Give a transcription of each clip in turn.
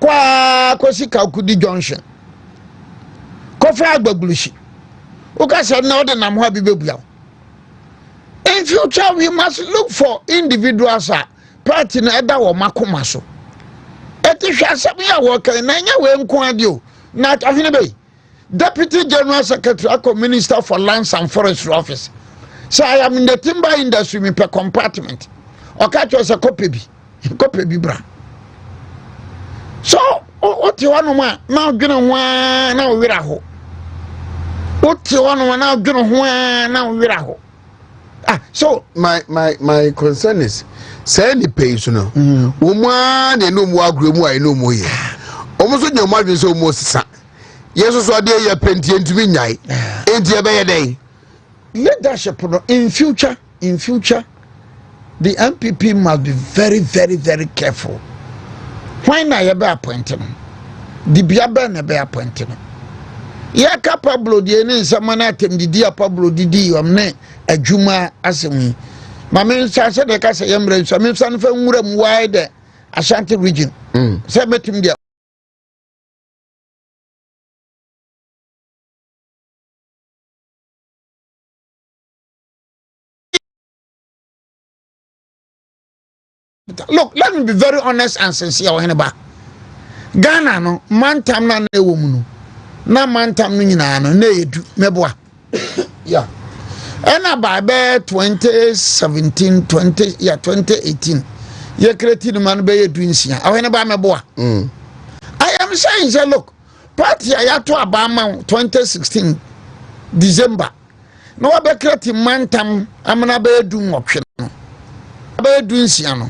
kwa kosi Kakudi Junction kofa agbagulushi uka said na ode nam ho bibebua. In future we must look for individuals party na eda wo makoma so eti hwa asem ya wo kan na nya we nko adio na ahene be Deputy General Secretary ako Minister for Lands and Forestry Office. So I am in the timber industry me per compartment. Okacho se kope bi bra. So what you want ma na dwene ho na wira ho. What you want na dwene ho na wira ho. So my concern is say any page no. Wo mu na no mu agro mu ai no mu ye. Omo so nyama dwen so mu sisa. Yesu so ade ye penti entumi nyai. Enti e be ye den. Leadership in future the MPP must be very, very, very careful. Why na you be appointed? The biaba na be appointed. Ya capable de ne nsamana atem didi apablo didi omne adwuma asemi. Ma me say de ka say yemre so me san fa nwura mu wide Ashanti region. Say metim dia. Look, let me be very honest and sincere. Ghana no mantam na ewo mu no na mantam no nyina no na edu meboa. Yeah. And about 2018 ye created man be edu nsia. Awene ba meboa. I am saying say look, party ayato abama 2016 December. No wa be create mantam amana be edu nwotwe no. Be edu nsia no.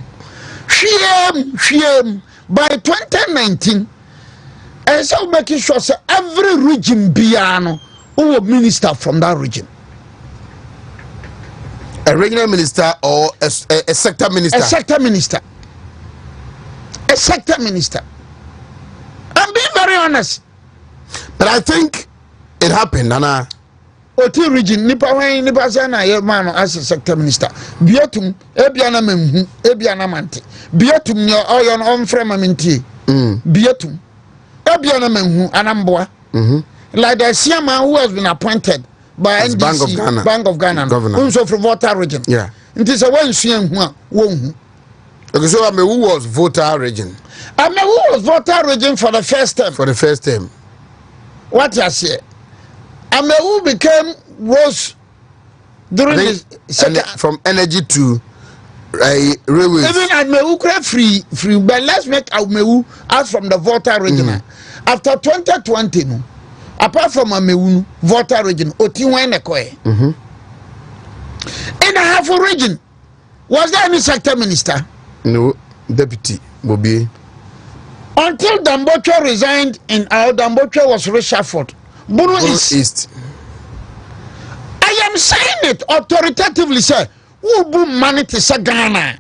By 2019, and so making sure that every region biano who minister from that region. A regional minister or a sector minister? A sector minister. A sector minister. I'm being very honest. But I think it happened, Nana. Oti region nipa sana ye man as a sector minister bietum ebiana memhu ebiana mante bietum ne oyon onfrema mintie bietum ebiana memhu anamboa like the Siama who has been appointed by NDC, Bank of Ghana also from Volta region. Yeah, it is a one Sian won't. Okay, so who was Volta region? Who was Volta region for the first time. What you say? Who became Rose during this from energy to railways. Even Amewu free, but let's make Amewu out from the Volta region. After 2020, no, apart from Amewu Volta region, Otiwenekoe. In a half a region, was there any sector minister? No, deputy Bobi. Until Dambocho resigned in our Dambocho was reshuffled. Bunu East. I am saying it authoritatively, sir. Who boom money to Sagana?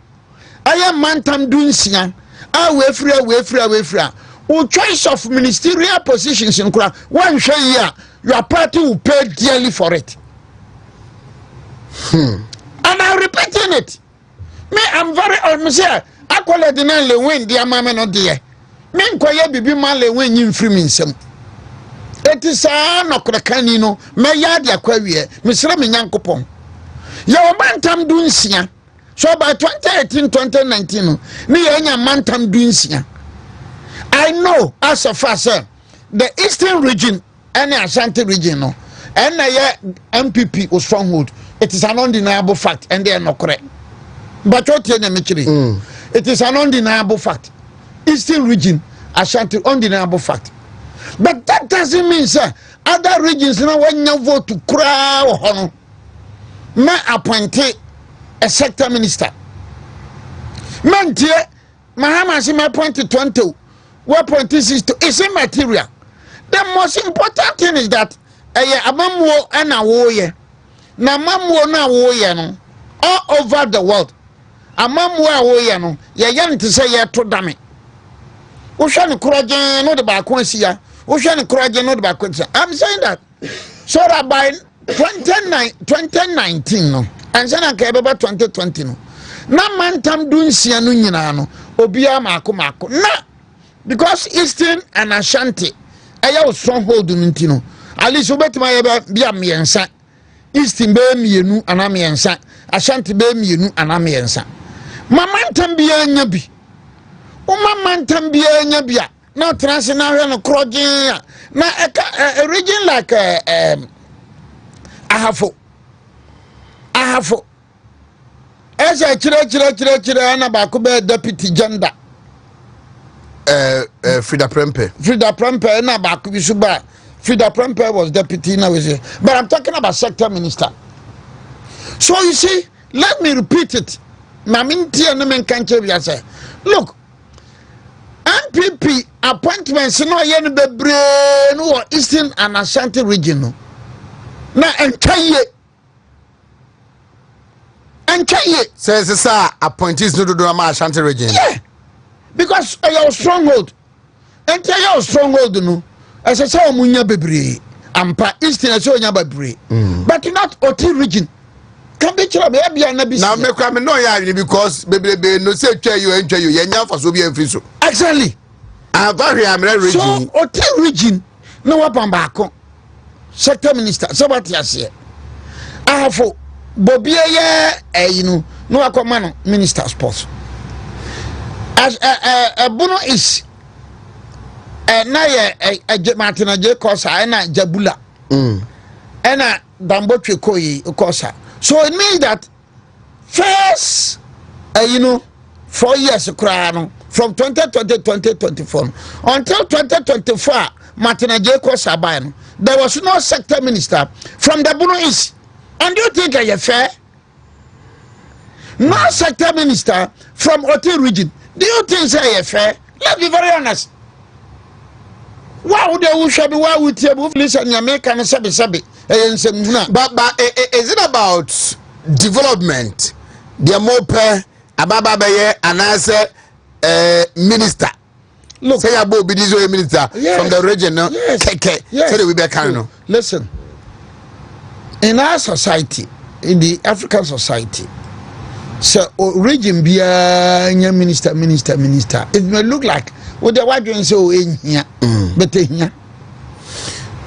I am Mantam Dunsian. Away free. Who choice of ministerial positions in Kura. One year, your party will pay dearly for it. And I'm repeating it. Me, I'm very honest. I call it the name win dear mamma no dear. Men koye bibi man le win you free me some. It is a no cracanino, me yard ya quavier, Miss Remy Yankopon. Your mantam dunsia. So by 2018-2019, near mantam dunsia. I know as a fast the eastern region and the Ashanti region, and the MPP was stronghold. It is an undeniable fact, and they are not correct. But what you it is an undeniable fact. Eastern region, Ashanti, undeniable fact. But that doesn't mean, sir, other regions now when you vote to crown, may appoint a sector minister. Man, dear, Mahama say appointed 20. What point is to is immaterial. The most important thing is that a mamwo and a warrior. Na mamwo na warrior no all over the world. A mamwo warrior no ya yan to say ya to dame. Ushan kuraje no the bakwansia. Ushan kuraje no the bakwansia. I'm saying that. So that by 2019 no, and then about 2020 no. Na mantam dunsia no nyina no, obia mako. Na because Eastern and Ashanti ɛyɛ stronghold no at least obetima yɛ bia miensa Eastern be mienu ana miensa Ashanti be mienu ana miensa mamantam bia nya bi o mamantam bia nya bia na trans na hwe no krogen na a region like ahafo esa chire na ba ko be deputy gender Frida Prempe na ba ko bi so ba Frida Prempe was deputy now we say, but I'm talking about sector minister. So you see, let me repeat it. Look, MPP appointments no yen bebre no Eastern and Ashanti region no. Na enkaye says sir appointees no do ma Ashanti region. Yeah. Because your stronghold. Your stronghold no. As I say omunya bebre ampa Eastern as onya bebre. But not Oti region. Can be chira be bia na bi. Now me kwa me no ya because bebre no say twa you yenya fa so bi amfiri so. Exactly. Very region. So Oti region no wapan baako. Sector minister sabati ase. Ahafo bobie ye no akoma no minister sports. As Bono is na ye Martina J Kosa na Jabula na Dambotwe Koyi Kosa. So it means that first 4 years from 2020 2024 until 2024 Martina J Kosa ban there was no sector minister from the Bono East. And do you think I fair? No sector minister from Oti region. Do you think I fair? Let's be very honest. Why would they should be why would you listen your make and sabi? But is it about development? The more ababa beye and answer minister. Look, say about Obiri minister from the region. No, yes. Say we be kind. Listen, in our society, in the African society, so region be a minister. It may look like what the white doing so in here, but here.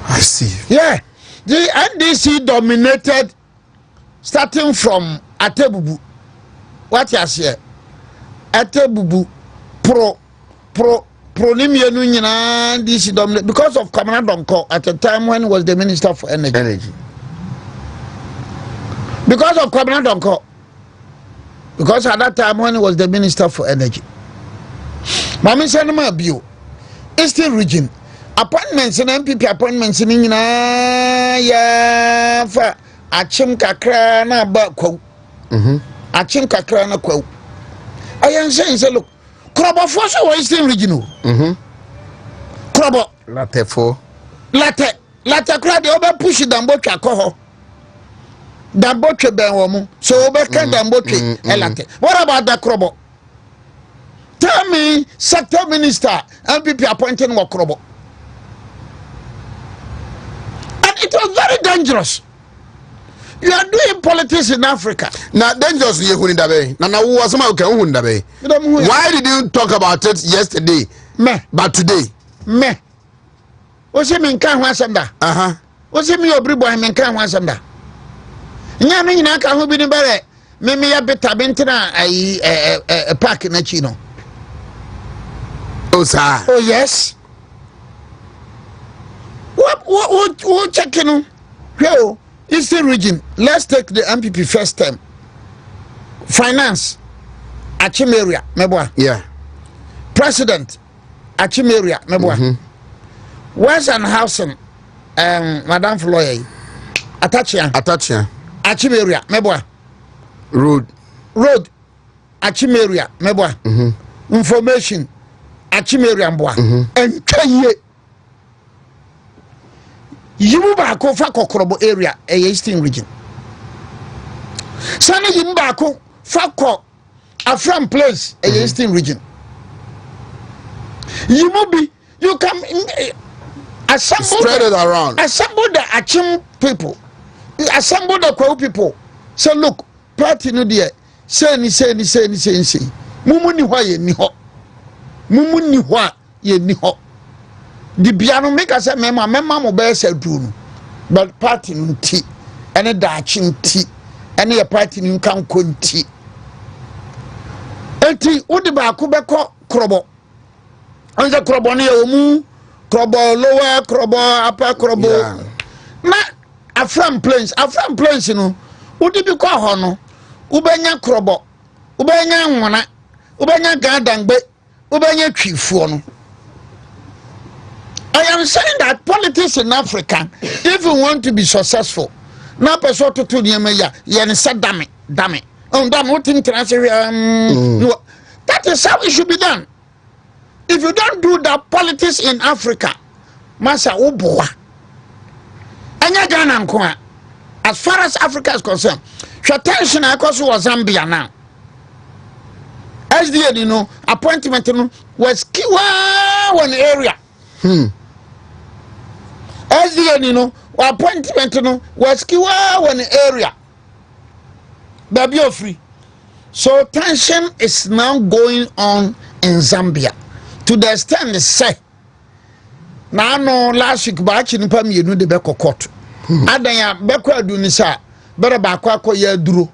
I see. Yeah, the NDC dominated starting from Atebubu. What you say? Atebubu pro NDC dominated because of Kamana Donko at the time when he was the Minister for Energy. Because of Kamana Donko. Because at that time when he was the Minister for Energy. Mami Sanama Bio, Eastern region, appointments in MPP appointments in ya for Achim Kakra na Bako. Achim Kakra na Ko. I am saying, look, Krobo Fosso or Eastern regional. Krobo. Latte for. Latte crowd, the over push Dambocha Coho. Damboche Ben so Obeka Damboche Elate. What about the Krobo? Tell me, sector minister, MPP appointing Wakrobo. And it was very dangerous. You are doing politics in Africa. Now, dangerous, why did you talk about it yesterday? But today? What's him in Kanwasanda? What's him your Boahen in Kanwasanda? Yamin Naka who be the bare, maybe a bit Bentina a park in a chino. Oh, sir. Oh, yes. What checking? Well, Eastern region. Let's take the MPP first term. Finance, Achimeria, Meboa. Yeah. President, Achimeria, Meboa. Western Housing, Madame Floye, Atachia, Achimeria, Meboa. Road, Achimeria, Meboa. Information. Achimeria Mboa and Kanye Yimba fa Kokrobo area a Eastern region. Sana Yimbako Fako a from place a Eastern region. Yimubi, you come assemble spread it around. Assemble the Achim people, assemble the Kwa people. So look, party no dear, say ni. Mumuni why ni ho. Mumuni wa ye ni ho di bia no make say mema mo be say duru no but party nti ene daachi nti ene ye party ni kan ko nti enti wodi ba ko beko krobo anja krobo ne ye omu krobo lower krobo upper krobo na afram plains no wodi bi ko ho no ubenya krobo ubenya nwona ubenya gadangbe ubenya twifuo no. I am saying that politics in Africa, if you want to be successful, na person to do ya yen say damn it. Oh, damn what thing that is how it should be done. If you don't do that politics in Africa, masa oboa. Anya Ghana nko. As far as Africa is concerned, attention because was Zambia now. SDA, you know, appointment was kiwa one area. SDA, you know, appointment was kiwa one area. Baby, you're free. So tension is now going on in Zambia to the extent they say. Now, no, last week, but you know, you know, the Beko court. Adanya Beko do nisa, better Bakwa ya duro.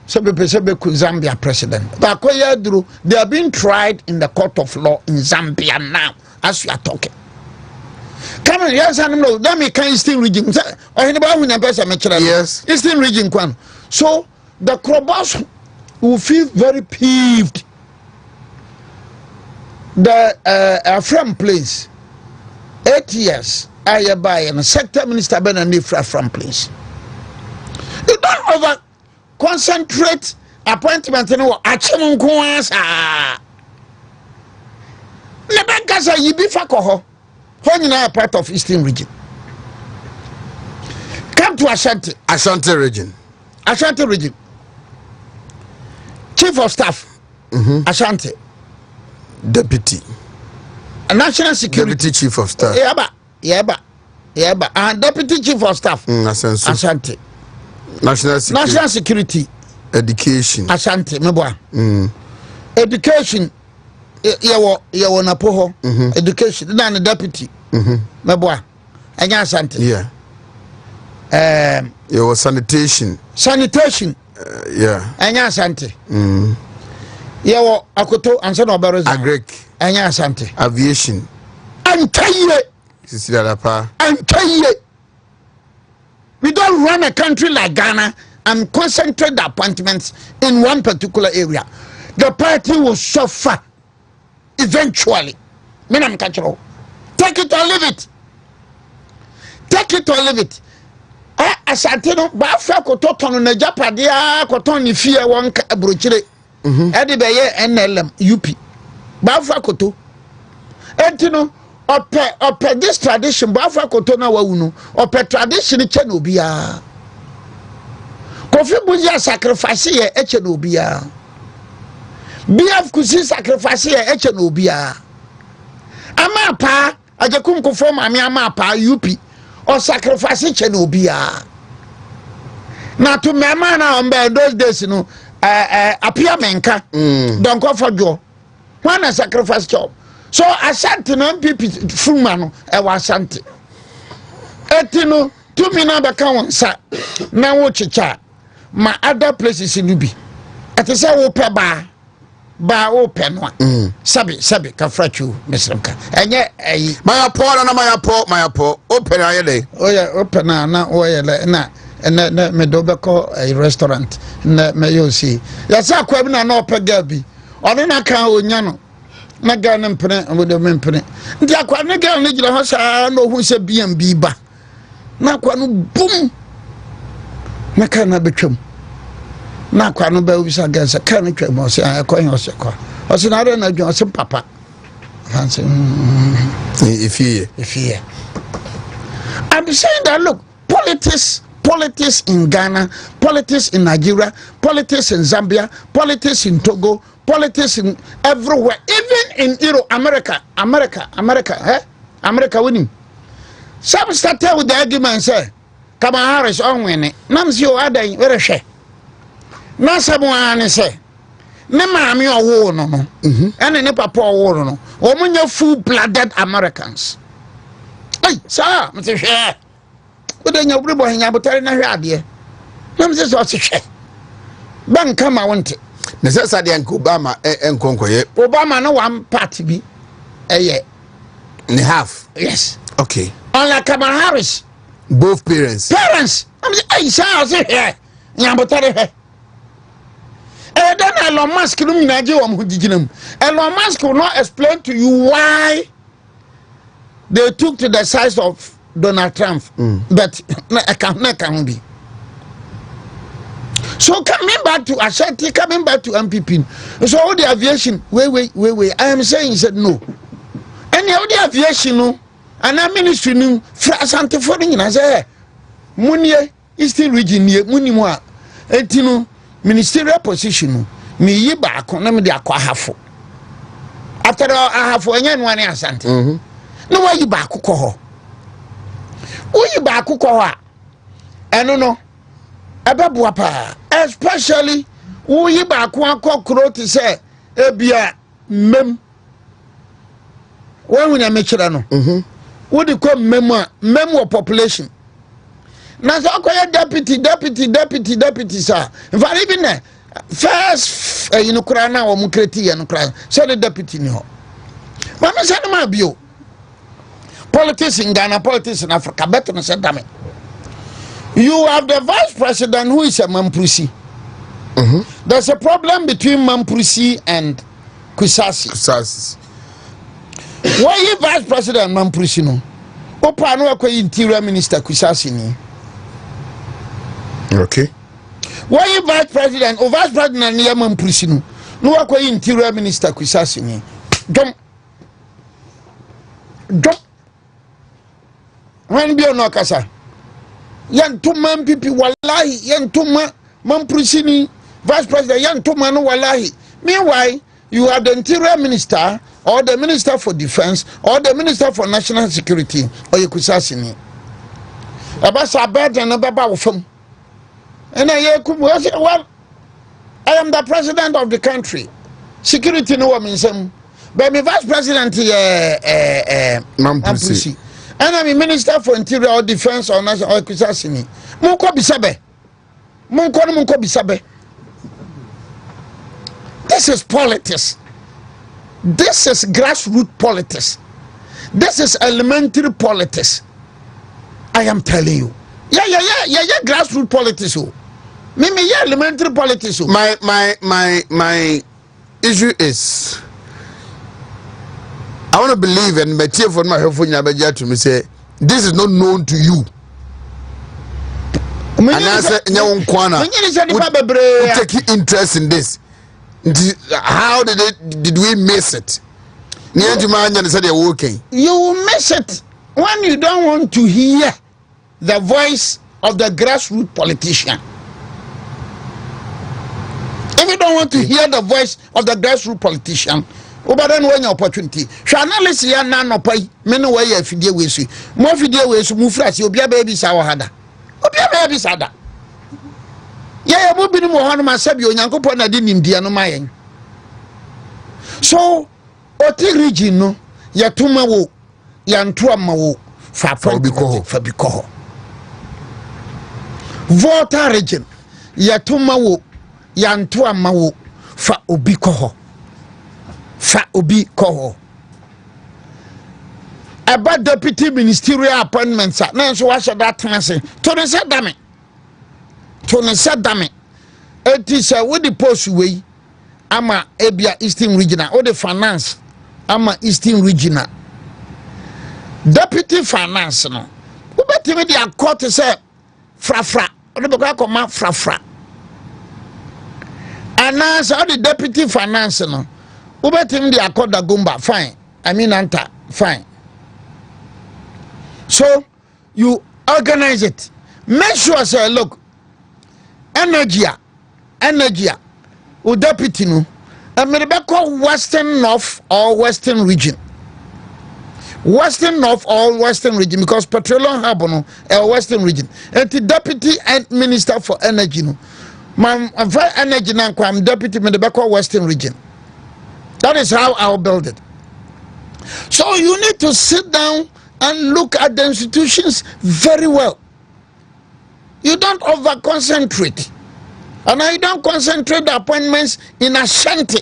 Zambia president. They are being tried in the court of law in Zambia now, as we are talking. Come on, yes, I know. Let me can Eastern region. Yes, Eastern region. So the Krobos will feel very peeved. The from place 8 years. I buy and sector minister Ben and from place. You don't over. Concentrate appointment no achemu nkoasa lebekasa yibi fakoho when you are part of Eastern region. Come to Ashanti region chief of staff Ashanti deputy national security deputy chief of staff yeba and deputy chief of staff Ashanti national security education Ashanti meboa education yewo na poho education na deputy meboa anya Ashanti yewo sanitation anya Ashanti yewo akoto ansa na obaroza agric anya Ashanti aviation antaye sisidalapa antaye. We don't run a country like Ghana and concentrate the appointments in one particular area. The party will suffer eventually. Take it or leave it. Take it or leave it. Asantino, Bafra Koton on the Japadia, Koton, if you want a brochure, Eddie Bayer, NLM, UP. Bafra Koto. Etino. Ope this tradition Bafra Kotona wawunu ope tradition cheno bia Kofi Buja sacrifice ye cheno bia BF kusi sacrifice ye cheno bia ama pa ajekum ko form ama pa UP or sacrifice cheno bia na to mema na on those days no apia menka don't go for jo when a sacrifice job. So Ashanti no MPP Fumano ewa Ashanti. Etino 2 mina beka wonsa na wo chicha ma other places in Ubi. Ati say wo pe ba wo pe no sabi ka frachu mesremka. Enye eyi my po open ayele. Oya open na oyele na me do beko a restaurant na me yo see. Ya sa kwa bi na ope gabi. Ono na kan onya no. Na Ghana mpene obodo mempene ndi akwa ne Ghana ne gila ho saa no hu se BNB ba na akwa no bum na kan na betwam na akwa no ba obisa gansa kan twam o se akwa ho se kwa o se na re na dwon o se papa hanse if I'm saying that look, politics in Ghana, politics in Nigeria, politics in Zambia, politics in Togo, politics in everywhere, even in America winning. Some started with the argument say, Kamala Harris on winning. Nam si o adan where she. Na someone say, ne maame owo no no ene ne papa owo no omunye full-blooded Americans. Hey, sir, Mr. Share. But then you're going to tell you, idea. I'm just what to share. Bank come, I want it. Necessary and Obama and Concoye. Obama, no one party be a year and a half. Yes. Okay. Unlike Kamala Harris. Both parents. Parents. I'm saying, I say, here. Yambotere. Then Elon Musk, Elon Musk will not explain to you why they took to the size of Donald Trump, but I can't be. So coming back to Ashanti, coming back to MPP, so all the aviation, wait. I am saying, he said no. And all the aviation, no, and our ministry, no, for Ashanti for the I say, Munie is still region near Munimwa, etino ministerial position, me ye back on them, they are quite half. After all, I have one Ashanti. No, why you back? Who you back? I don't know. Ababuapa, especially who you back one cockroach to say, Ebia mem. When we are mature, what do you call memo population? Now, so deputy, sir. In fact, even first, you know, Krana or Mukreti and Kran, said the deputy. No, Mamma said, my view. Politics in Ghana, politics in Africa, better than said, damn it. You have the vice president who is a Mamprusi. There's a problem between Mamprusi and Kusasi. Why you vice president Mamprusi no? Opa no akwa interior minister Kusasi ni. Okay. Why you vice president or vice president ni Mamprusi no? No akwa interior minister Kusasi ni. Jump. When be no kasa. Yan two man pipi wallahi, yan two man Mamprusi vice president, yan two man wallahi. Meanwhile, you have the interior minister or the minister for defense or the minister for national security or you could say ni. Abasa bad and ababa from. And well, I am the president of the country. Security no one means but my vice president Mamprusi. And I'm a minister for interior or defense or national or Kusasini. Munko bisabe. Munko bisabe. This is politics. This is grassroots politics. This is elementary politics. I am telling you. Yeah, grassroots politics. Maybe elementary politics. My issue is I want to believe and my tear for my helpful Nabaja to me say this is not known to you. And I said, Kwana, take interest in this. How did we miss it? You will miss it when you don't want to hear the voice of the grassroots politician. If you don't want to hear the voice of the grassroots politician, Obadan when your opportunity. Shall not listen ya nano pay, many way if you deal with you. More video ways to move fast, you'll be a baby sour hada. Obia baby sada. Yeah, moving more on my sabio, Yanko Pona didn't in Diano Mayan. So, Oti region no, Yatuma wo, Yantua Mawo, Fabico. Volta region, Yatuma wo, Yantua Mawo, Fa Obikoho. Fa Obi Koho. About deputy ministerial appointments, now so watch that say. Tony said, damn it. It is with the post way. Ama Ebia Eastern Regional or the finance. Ama Eastern Regional. Deputy finance no. Who bet me the court say fra. Or the come fra. And now so the deputy finance no. Who bet him the accord the gumba fine. I mean anta fine. So you organize it. Make sure say look. Energy. O deputy no. And me call Western North or Western region. Western North or Western region because petroleum hub no Western region. And the deputy and minister for energy no. My very energy now, I'm deputy in the Beko Western region. That is how I'll build it. So you need to sit down and look at the institutions very well. You don't over concentrate. And you don't concentrate the appointments in Ashanti.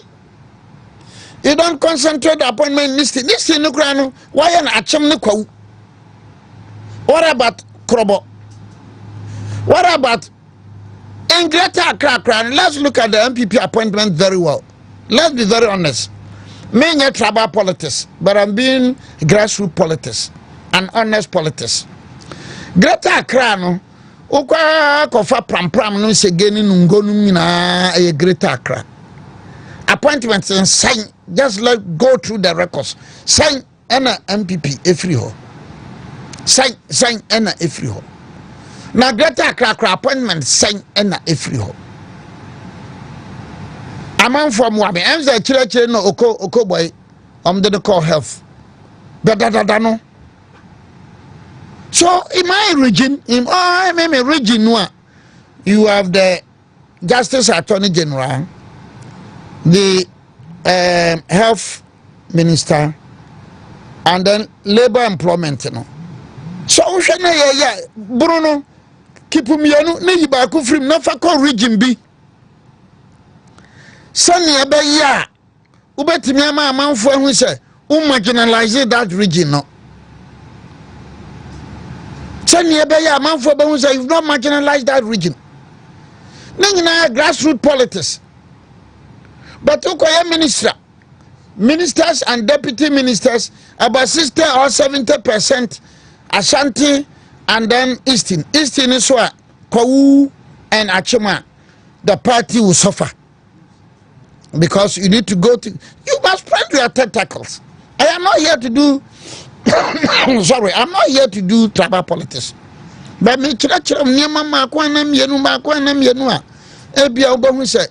You don't concentrate the appointment in this thing. Why an Acham? What about Krobo? What about in Greater Accra? Let's look at the MPP appointment very well. Let's be very honest. Me nye tribal politics, but I'm being grassroots politics and honest politics. Greater Accra no, ukwa kofa pram no se geni nungonu mina e Greater Accra. Appointments in sign, just let go through the records. Sign ena MPP every ho. Sign ena every ho. Na Greater Accra appointment sign ena every ho. A man from Wabi, I'm the chile no oko boy, the call health. But no. So in my region, region, you have the Justice Attorney General, the Health Minister, and then Labor Employment. You know. So Bruno, keep me no back from no region B. Sunny Abeya, Ubetimama Manfo, who said, marginalize that region. No. Sunny Abeya Manfo, who said, you've not marginalized that region. Nangina grassroots politics. But Okoya ministers and deputy ministers, about 60 or 70% Ashanti and then Eastern. Eastern is what Kou and Achema, the party will suffer. Because you need to go to, you must spread your tentacles. I am not here to do, sorry, I'm not here to do tribal politics. But me chira mnyama makwana mienu ebia obahu se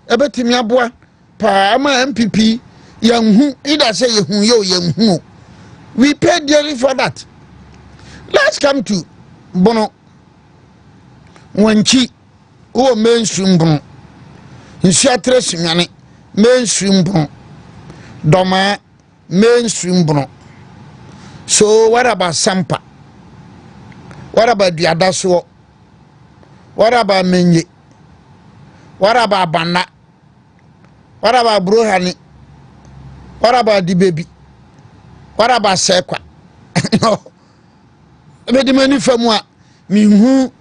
ebetimi aboa pa ama MPP yanhu either say yanhu. We pay dearly for that. Let's come to Bono Wanchi o mainstream Bono. Nsiatre simane mainstream Bono. Doma mainstream Bono. So what about Sampa? What about the Adaso? What about Menye? What about Banda? What about Brohani? What about the baby? What about Sekwa? No. But the many from what me who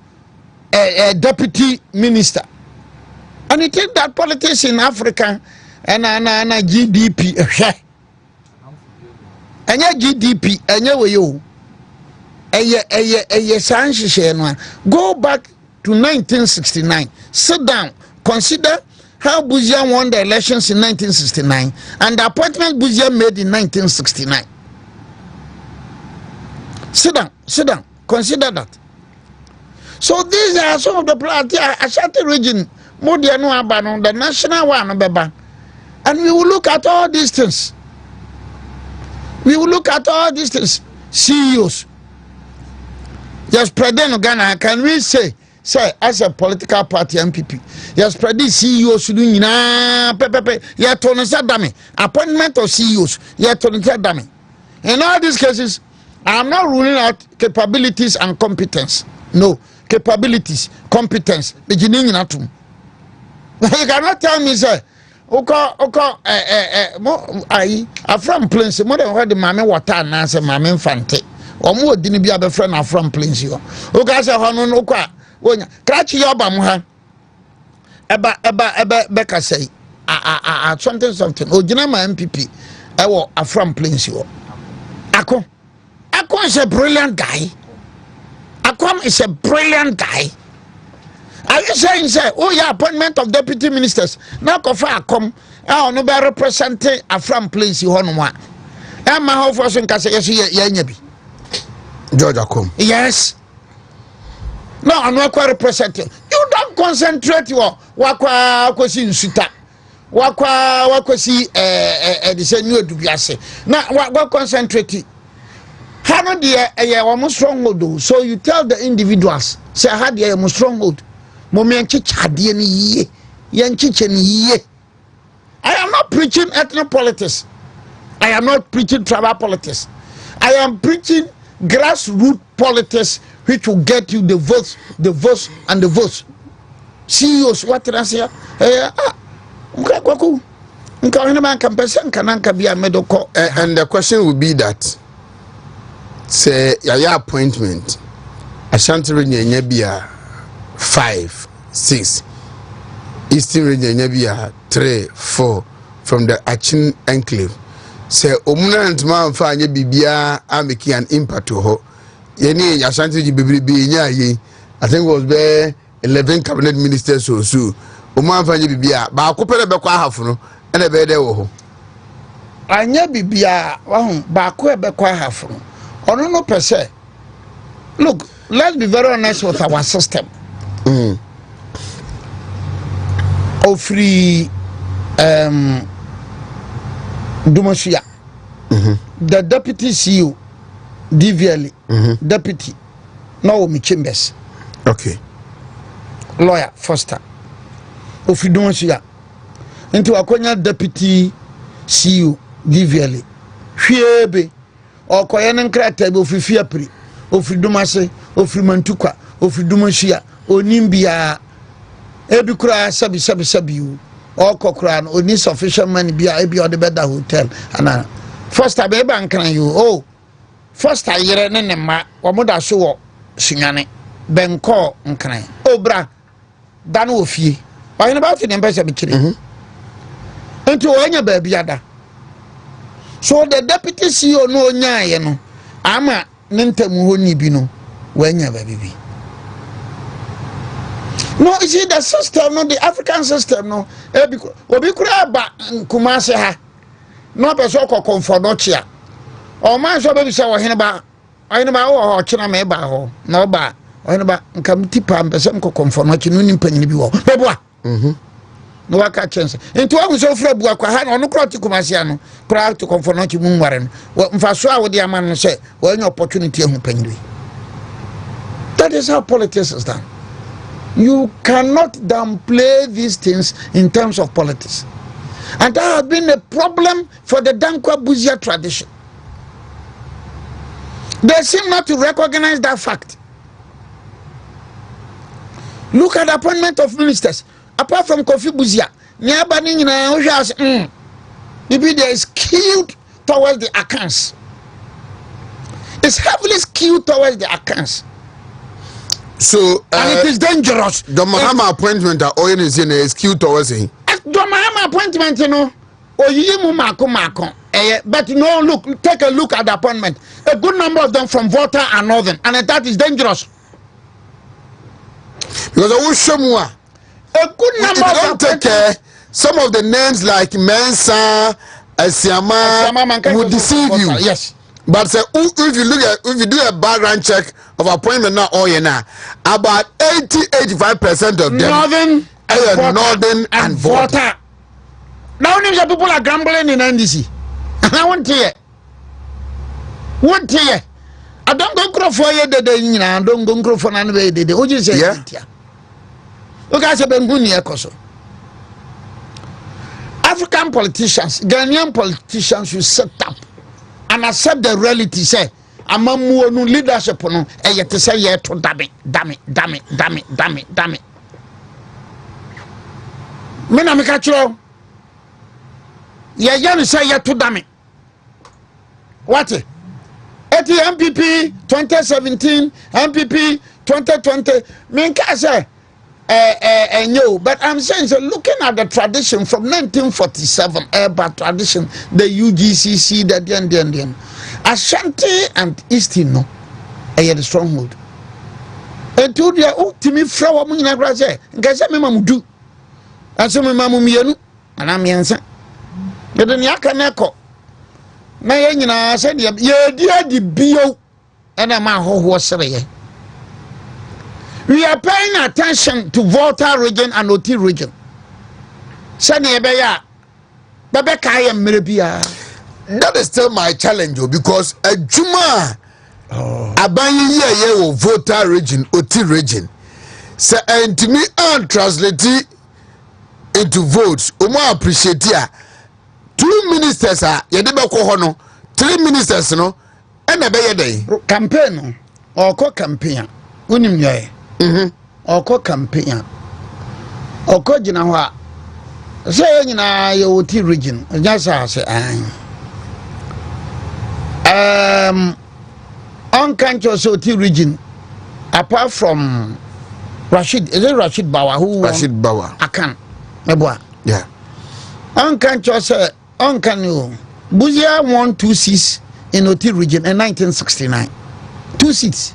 a deputy minister. And you take that politics in Africa and GDP. And your GDP and your way. Go back to 1969. Sit down. Consider how Buzia won the elections in 1969 and the appointment Buzia made in 1969. Sit down. Consider that. So these are some of the Ashanti region, Modiano Abano, the national one, and we will look at all these things. CEOs. Yes, President Ghana, can we say as a political party MPP, yes, President CEOs doing appointment of CEOs, in all these cases, I'm not ruling out capabilities and competence. No, capabilities, competence, beginning in atom. You cannot tell me, sir. I from plains more than what the mammy water and answer mammy fante. Or more didn't be a friend of from plains you. Say Hono Oka, when Cratchy Yobamuha Eba Becca say, something. Oh, Jinama MPP, I will a from plains you. Ako is a brilliant guy. Akom is a brilliant guy. Are you saying, sir, oh, yeah, appointment of deputy ministers? Now, Kofa come, no be representing a from place you on one. And my whole person can say, yes, George Akom. Yes. No, I'm not quite representing. You don't concentrate your wakwa in suta. Wakwa si the same new to be assay. Now, what concentrate? How no dear a stronghold. So you tell the individuals, say, I had a stronghold. Moment chadie ni ye. Yanchiche ni ye. I am not preaching ethnic politics. I am not preaching tribal politics. I am preaching grassroots politics, which will get you the votes, and the votes. CEOs, what did I say? And the question would be that, say, your appointment, Ashanti region Nebia 5, 6, Eastern region Nebia 3, 4, from the Achin enclave. Say, Omuna and Man Fanya Bibia, I make an impact to her. Yeni Ashanti Bibi, I think was there 11 cabinet ministers or so. Oman Fanya Bibia, but I could put a half and a bed. I never Bibia, Baku Bequa half. Or no per se. Look, let's be very honest with our system. Of free Dumosia, the deputy CEO, DVL, deputy, Naomi Chambers. Okay. Lawyer Foster. Of Dumosia. Into a corner deputy CEO, DVL. Fiebe, or Koyan Crate, of Fiapri, of Dumase, of Mantuka, of Dumosia, or Nimbia, Ebukra, Sabi. Or Cochran, or need sufficient money be a the better hotel. And first I be bank can you. Oh, first I hear an enema, or mother show singane, ben call and can. Oh, bra, Dan Wofi. I about it in Bessa Bichiri. Into any baby other. So the deputy CEO no nya, ama Nintemu Bino, when your baby. No, you see the system, no, the African system, no. Obi kura ba Kumasi ha. No person ko comfortochia. O man so be say wo hene ba. Hene ba wo china me ba ho. No ba. Hene ba nkam tipa mbese ko comfortochi no ni mpanyini bi wo. Beboa. No waka chance. Enti wo so fra bua kwa ha no kura ti Kumasi ano. Kura ti comfortochi mu nware no. Mfa so a wo de ama no say wo any opportunity ehu panyini. That is how politics is done. You cannot downplay these things in terms of politics. And that has been a problem for the Dankwa Buzia tradition. They seem not to recognize that fact. Look at the appointment of ministers. Apart from Kofi Buzia, maybe there is skewed towards the accounts. It's heavily skewed towards the accounts. So and it is dangerous. The Mahama appointment at Oyen is in a skew towards him. The Mahama appointment, you know, or you Mako. But no, look, take a look at the appointment. A good number of them from Volta and Northern, and that is dangerous. Because I will show more. A good number of them take some of the names like Mensa, Asiama will deceive you. Yes. But if you do a background check of appointment now or now, about 80-85% of them Northern and Volta. Now people are gambling in NDC. And I want to hear. What here? I don't go for you the day, I don't go for another way. What you say? Yeah. Look at Benguni Ekoso. African politicians, Ghanaian politicians should set up and accept the reality. Say, amamu no leadership no. Yet say ye to damn it. Me na me catch you. Ye say ye to damn it. What? At the MPP 2017, MPP 2020. Me can say. No, but I'm saying so. Looking at the tradition from 1947, urban tradition, the UGCC, the Ashanti and Eastern, no, the stronghold. And to the ultimate flower, Muna Graze, and Gaza Mamudu, and some Mamumianu, and I'm Yansa. But then Yakanako. Nayana said, yeah, dear, the bio, and I'm a whole was we are paying attention to Volta region and Oti region. That is still my challenge because a Juma Abanye Volta region, Oti region. say ntimi and translate into votes appreciate ya 2 ministers ye de be ko ho no 3 ministers no e na be ye dey campaign or campaign unim ye or campaign or gina ho a say nyina ye woti region just say on can't so T region apart from Rashid, is it Rashid Bawa who Rashid Bawa Akan Meboa? Yeah. On can't say on can you Buzia won 2 seats in OT region in 1969. 2 seats.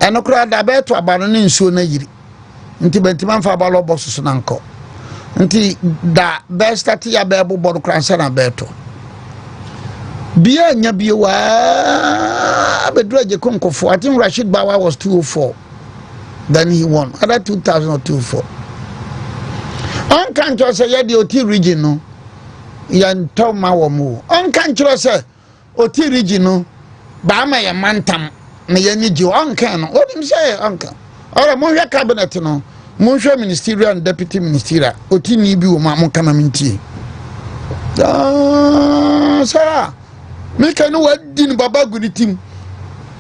And okra da beto abanoni nsuo na yiri. Nti bentiman fa balo bosso na nko. Nti da be start ya be bo bodo kransa na beto. Bia nya bia wa bedro je konkofo. I think Rashid Bawa was 204. Then he won. Other 2000 or 204. On can't you say the OT region no? Yan to ma wo mu. On can't you say OT region no? Ba ma ya mantam na yani ji on kan no. What him say on kan. Ora mo hwe cabinet no. Mo hwe ministerial and deputy ministerial. OT ni bi wo ma mo kana minti. Sir. Me can wa din baba gudi tim.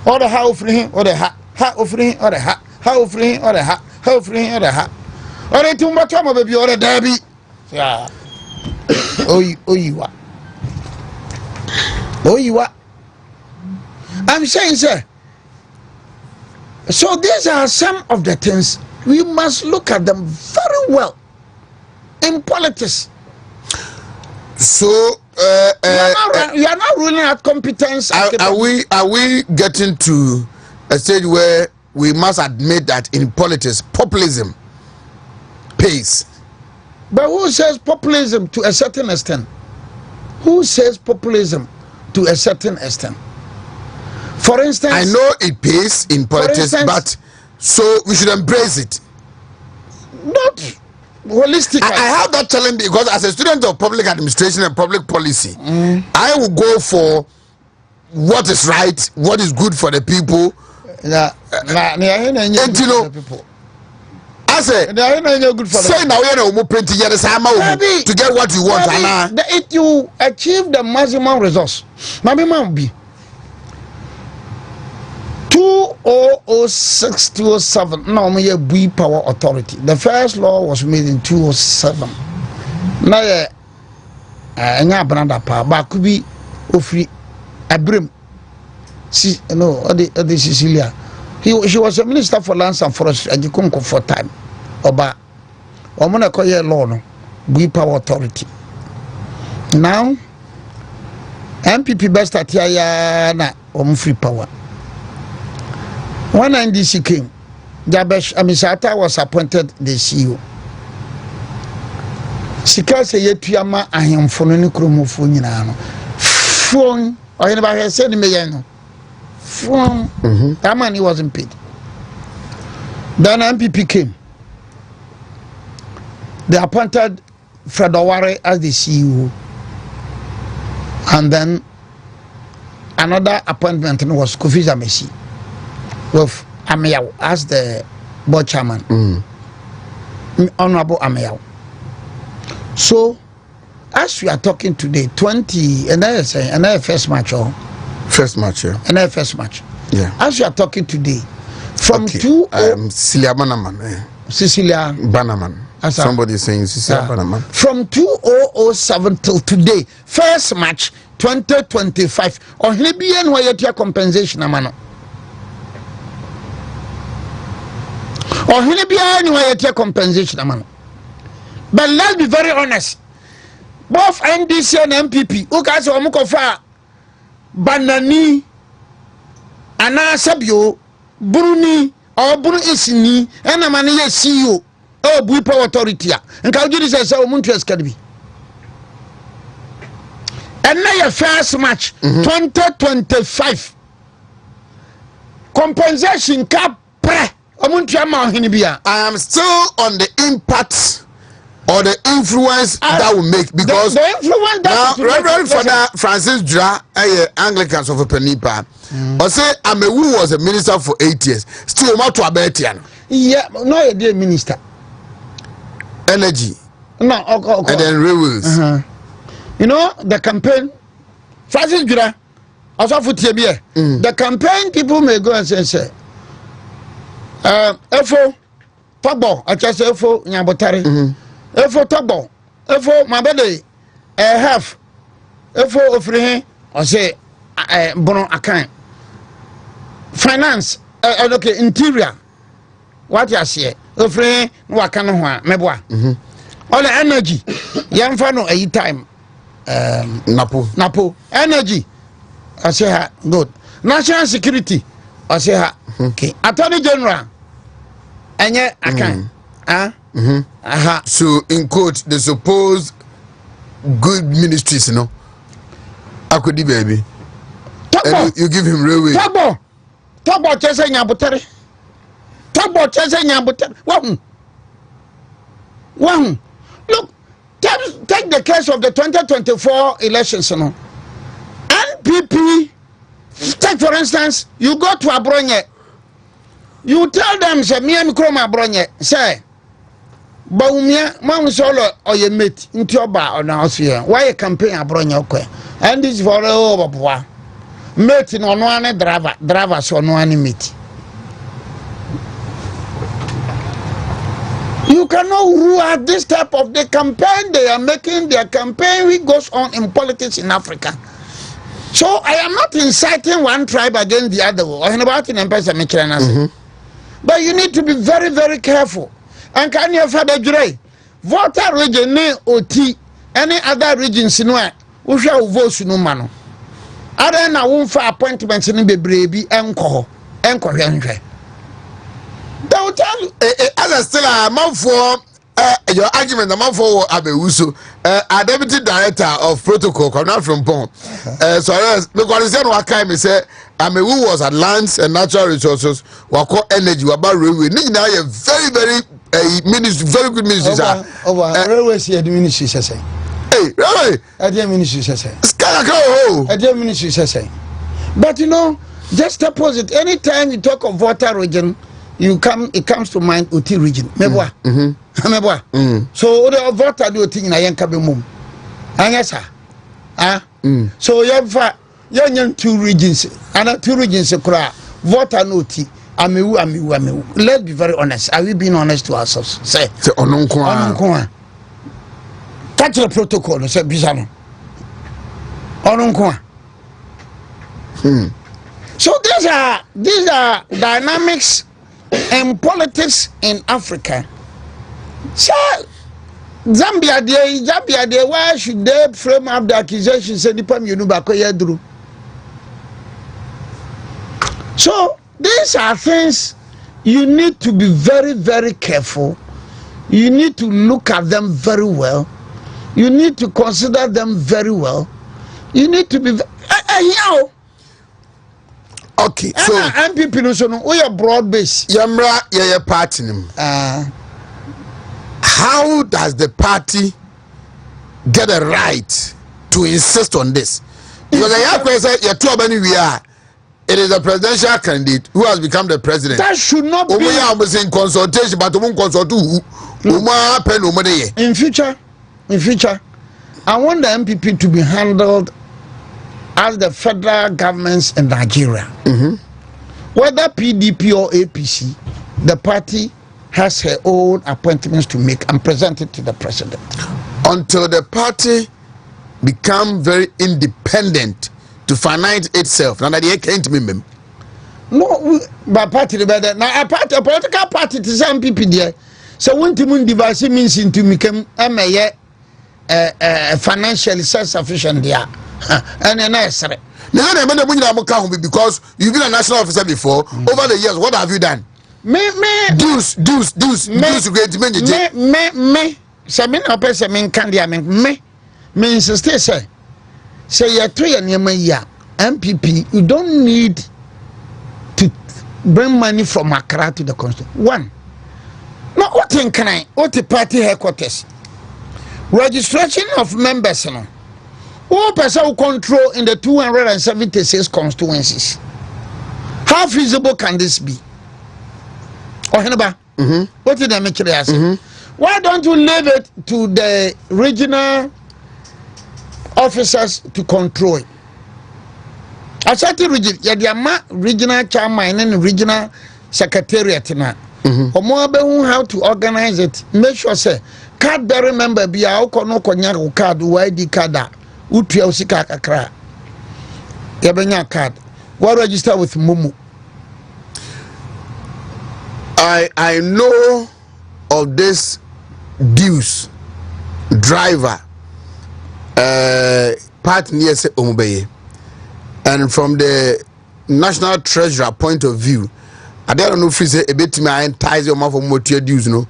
Ora ha ofri hin, ora ha ofri hin, ora ha ofri hin, ora ha ofri hin, ora ha. Ora ti mba to mo be bi ora da bi. Yeah. Oyiwa. I'm saying, sir. So these are some of the things we must look at them very well in politics. So you are not ruling out competence. Are we getting to a stage where we must admit that in politics populism pays? But who says populism to a certain extent? Who says populism to a certain extent? For instance, I know it pays in politics, but so we should embrace it. Not holistically. I have that challenge because as a student of public administration and public policy, I will go for what is right, what is good for the people. And you know, I say, say now you know to get what you want. If you achieve the maximum resource, maybe man be 2006-2007. No, me a Bui Power Authority. The first law was made in 2007. Now, enya branda pa ba could be ofri abrim. See, no, the Sicilia. She was a minister for lands and forestry and Jikunko for time. Oba omona koye law no Bui Power Authority. Now MPP best at ya na free power. When NDC came, Jabesh Amisata was appointed the CEO. Sika se yetuama ahemfono ne kromofo nyina no. Phone or anybody said me no. Phone that money wasn't paid. Then MPP came. They appointed Fred Oware as the CEO. And then another appointment was Kofi Zamesi with Ameyaw as the board chairman. Honorable Ameyaw. So, as we are talking today, 20, and I say, and I first match, First match, yeah. And I first match. Yeah. As we are talking today, from okay. Cecilia Bannerman. Cecilia Bannerman. Somebody saying Cecilia Bannerman. From 2007 till today, first match 2025. Or he be an way your compensation amano. Or he be an way your compensation amano. But let's be very honest. Both NDC and MPP, who guys are mukofa banani, anasabio, Bruni, or Bruni isini, and a man CEO. Oh, Bui Power Authority. And how do you say so? Montreal can be. And now your first match 2025 compensation cap pre. I am still on the impact or the influence that will make because the influence that now Reverend Father Francis Dra, Anglicans of Penipa, or say Amewu was a minister for 8 years, still not to Abetian. Yeah, no, a dear minister. Energy. No, okay. And then railways. You know, the campaign, Francis Jura, also for TBA. The campaign people may go and say, Efo, Togbo, I just say Efo, Nyabotari, Efo Togbo, Efo, my body, half, Efo Ofrihe, or say, Bono Akan. Finance, okay, interior, what you say, Ofrihe, Wakanoa, Meboa. All the energy, Yamfano a time. Napo energy I say her good. National security I say her okay. Attorney General enye akan So in quote the supposed good ministries, you know, Akudi baby, and you give him railway. Togbo chese nyabutere. Togbo chese nyabutere. Wow. Look, take the case of the 2024 elections. You know. NPP, take for instance, you go to Abronye, you tell them, say, me and Kroma Abronye, say, Baumia, Mam Solo, or your mate, into your bar or now here. Why a campaign Abronye, okay? And this for over boy. Mate in on one driver, so no one meet. You cannot rule out this type of the campaign. They are making their campaign which goes on in politics in Africa. So I am not inciting one tribe against the other. But you need to be very, very careful. And can you father Jure? Voter region OT any other regions in where we shall vote no mano. Other than won't for appointments in the baby enco. They will tell you, as I still a man for your argument, a man for Abewusu, a deputy director of protocol, coming out from Pong. So, the conversation was kind of say, Amewu was at lands and natural resources, what called energy, about railway. Now you very, very ministry, very good ministry. Over railways here, the ministry says. Hey, railway. At the ministry says. Skalaco. At the ministry says. But you know, just opposite. Anytime you talk of water region, it comes to mind Oti region. Meboa. So the voter do thing na yanka be mum. Anyasa. So you have two regions. And two regions kura voter no ti. Amewu. Let's be very honest. Are we being honest to ourselves? Say ononkwa. Catch the protocol, say bisano. Ononkwa. So these are dynamics and politics in Africa. So Zambia there, why should they frame up the accusation say Nipam Yunuba Koyadru? So these are things you need to be very, very careful. You need to look at them very well. You need to consider them very well. You need to be okay, so MPP no so no we are broad base. Yamra ye party nim. How does the party get a right to insist on this? Because it is a presidential candidate who has become the president. That should not be. We are in consultation, but we consult who? In future, I want the MPP to be handled as the federal governments in Nigeria. Whether PDP or APC, the party has her own appointments to make and present it to the president. Until the party become very independent to finance itself. Now that can't remember. No, but party now a political party to some people there. So WONTUMI device means into become financially self-sufficient there. And then because you've been a national officer before. Over the years, what have you done? Dues. Great me insist say you're 3 and MPP, you don't need to bring money from Accra to the constitution. One, no, what in can I? What the party headquarters? Registration of members, no. Who person control in the 276 constituencies? How feasible can this be? Oheneba. What did I make it? Why don't you leave it to the regional officers to control it? I said to regional chairman and regional secretariat now. How to organize it? Make sure say card bearer member be a no konya card ID card utia usika kakra. Yabenya card. What register with Mumu? I know of this Deuce driver part near Omubeye, and from the national treasurer point of view, I don't know if it's a bit my ties your mouth for motor dues, no,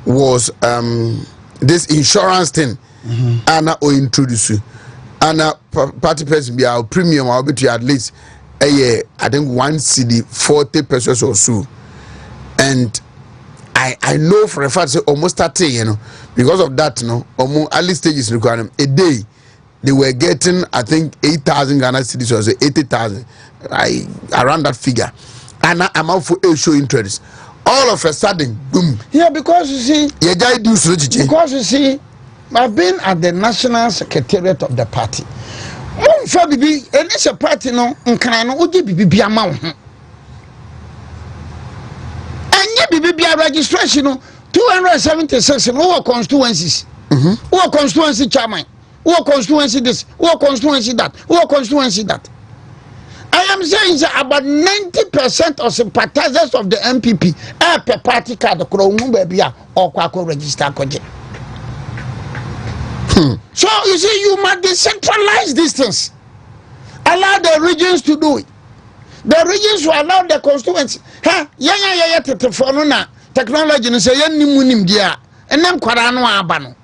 was this insurance thing, and or introduce you, and party person be our premium, I'll bet you at least a year, I think 1 CD 40 pesos or so, and I know for a fact say almost 30, you know, because of that, you know, almost early stages requirement a day they were getting I think 8,000 Ghana cedis or say 80,000, around that figure, and I'm out for a show interest. All of a sudden, boom. Yeah, because you see, because you see, I've been at the national secretariat of the party. And it's a party no, be amount. BBB registration 276 who constituencies. Who constituency chairman? Who constituency this? Who constituency that? Who constituency that? I am saying that about 90% of sympathizers of the MPP are per party card or Kwako register. So you see, you must decentralize these things. Allow the regions to do it. The regions will allow the constituency. Technology and then Kwarano.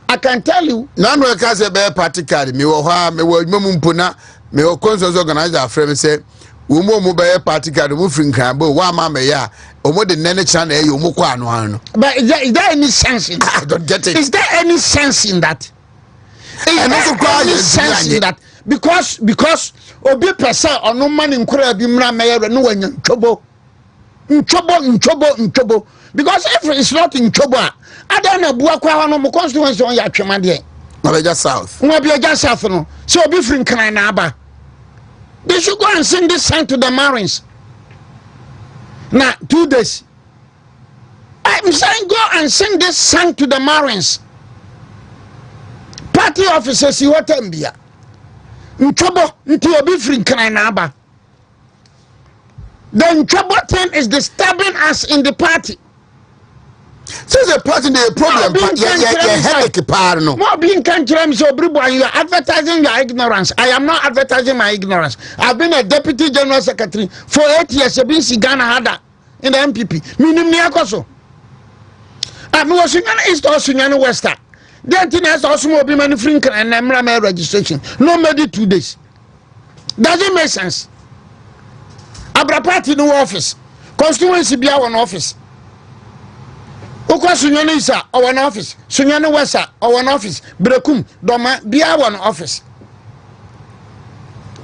I can tell you. None will cast a bear party card. Me or me will Mumumpuna, me or consuls organize our friend say, Umo mobile party card, moving cabo, one mamma ya, or more than any channel you mukwano. But is there any sense in that? I don't get it. Is there any sense in that? Is there any sense in that? Because obi pesa or no man in Korea be mra no one in trouble. Because if it's not in trouble, I don't know Buakwa no constituency on your Chamadian. Mabeja South. Mabeja South no. So be free Kanaba. They should go and sing this song to the Marines. Now 2 days. I'm saying go and sing this song to the Marines. Party officers you what Mbia. Trouble into a be free Kanaba. The trouble thing is disturbing us in the party. So the party the problem. More being country so you are advertising your ignorance. I am not advertising my ignorance. I've been a deputy general secretary for 8 years. I've been Ghana Hada in the MPP. Minim Niakoso. I'm watching an East or Sunyana Wester. Then has also be manufacturing and Emra registration. No maybe 2 days. Does it make sense? Abra party no office. Constituency be our office. Okwa Sunyana Isa or an office. Sunyana Wesa or an office. Brekum Doma be our office.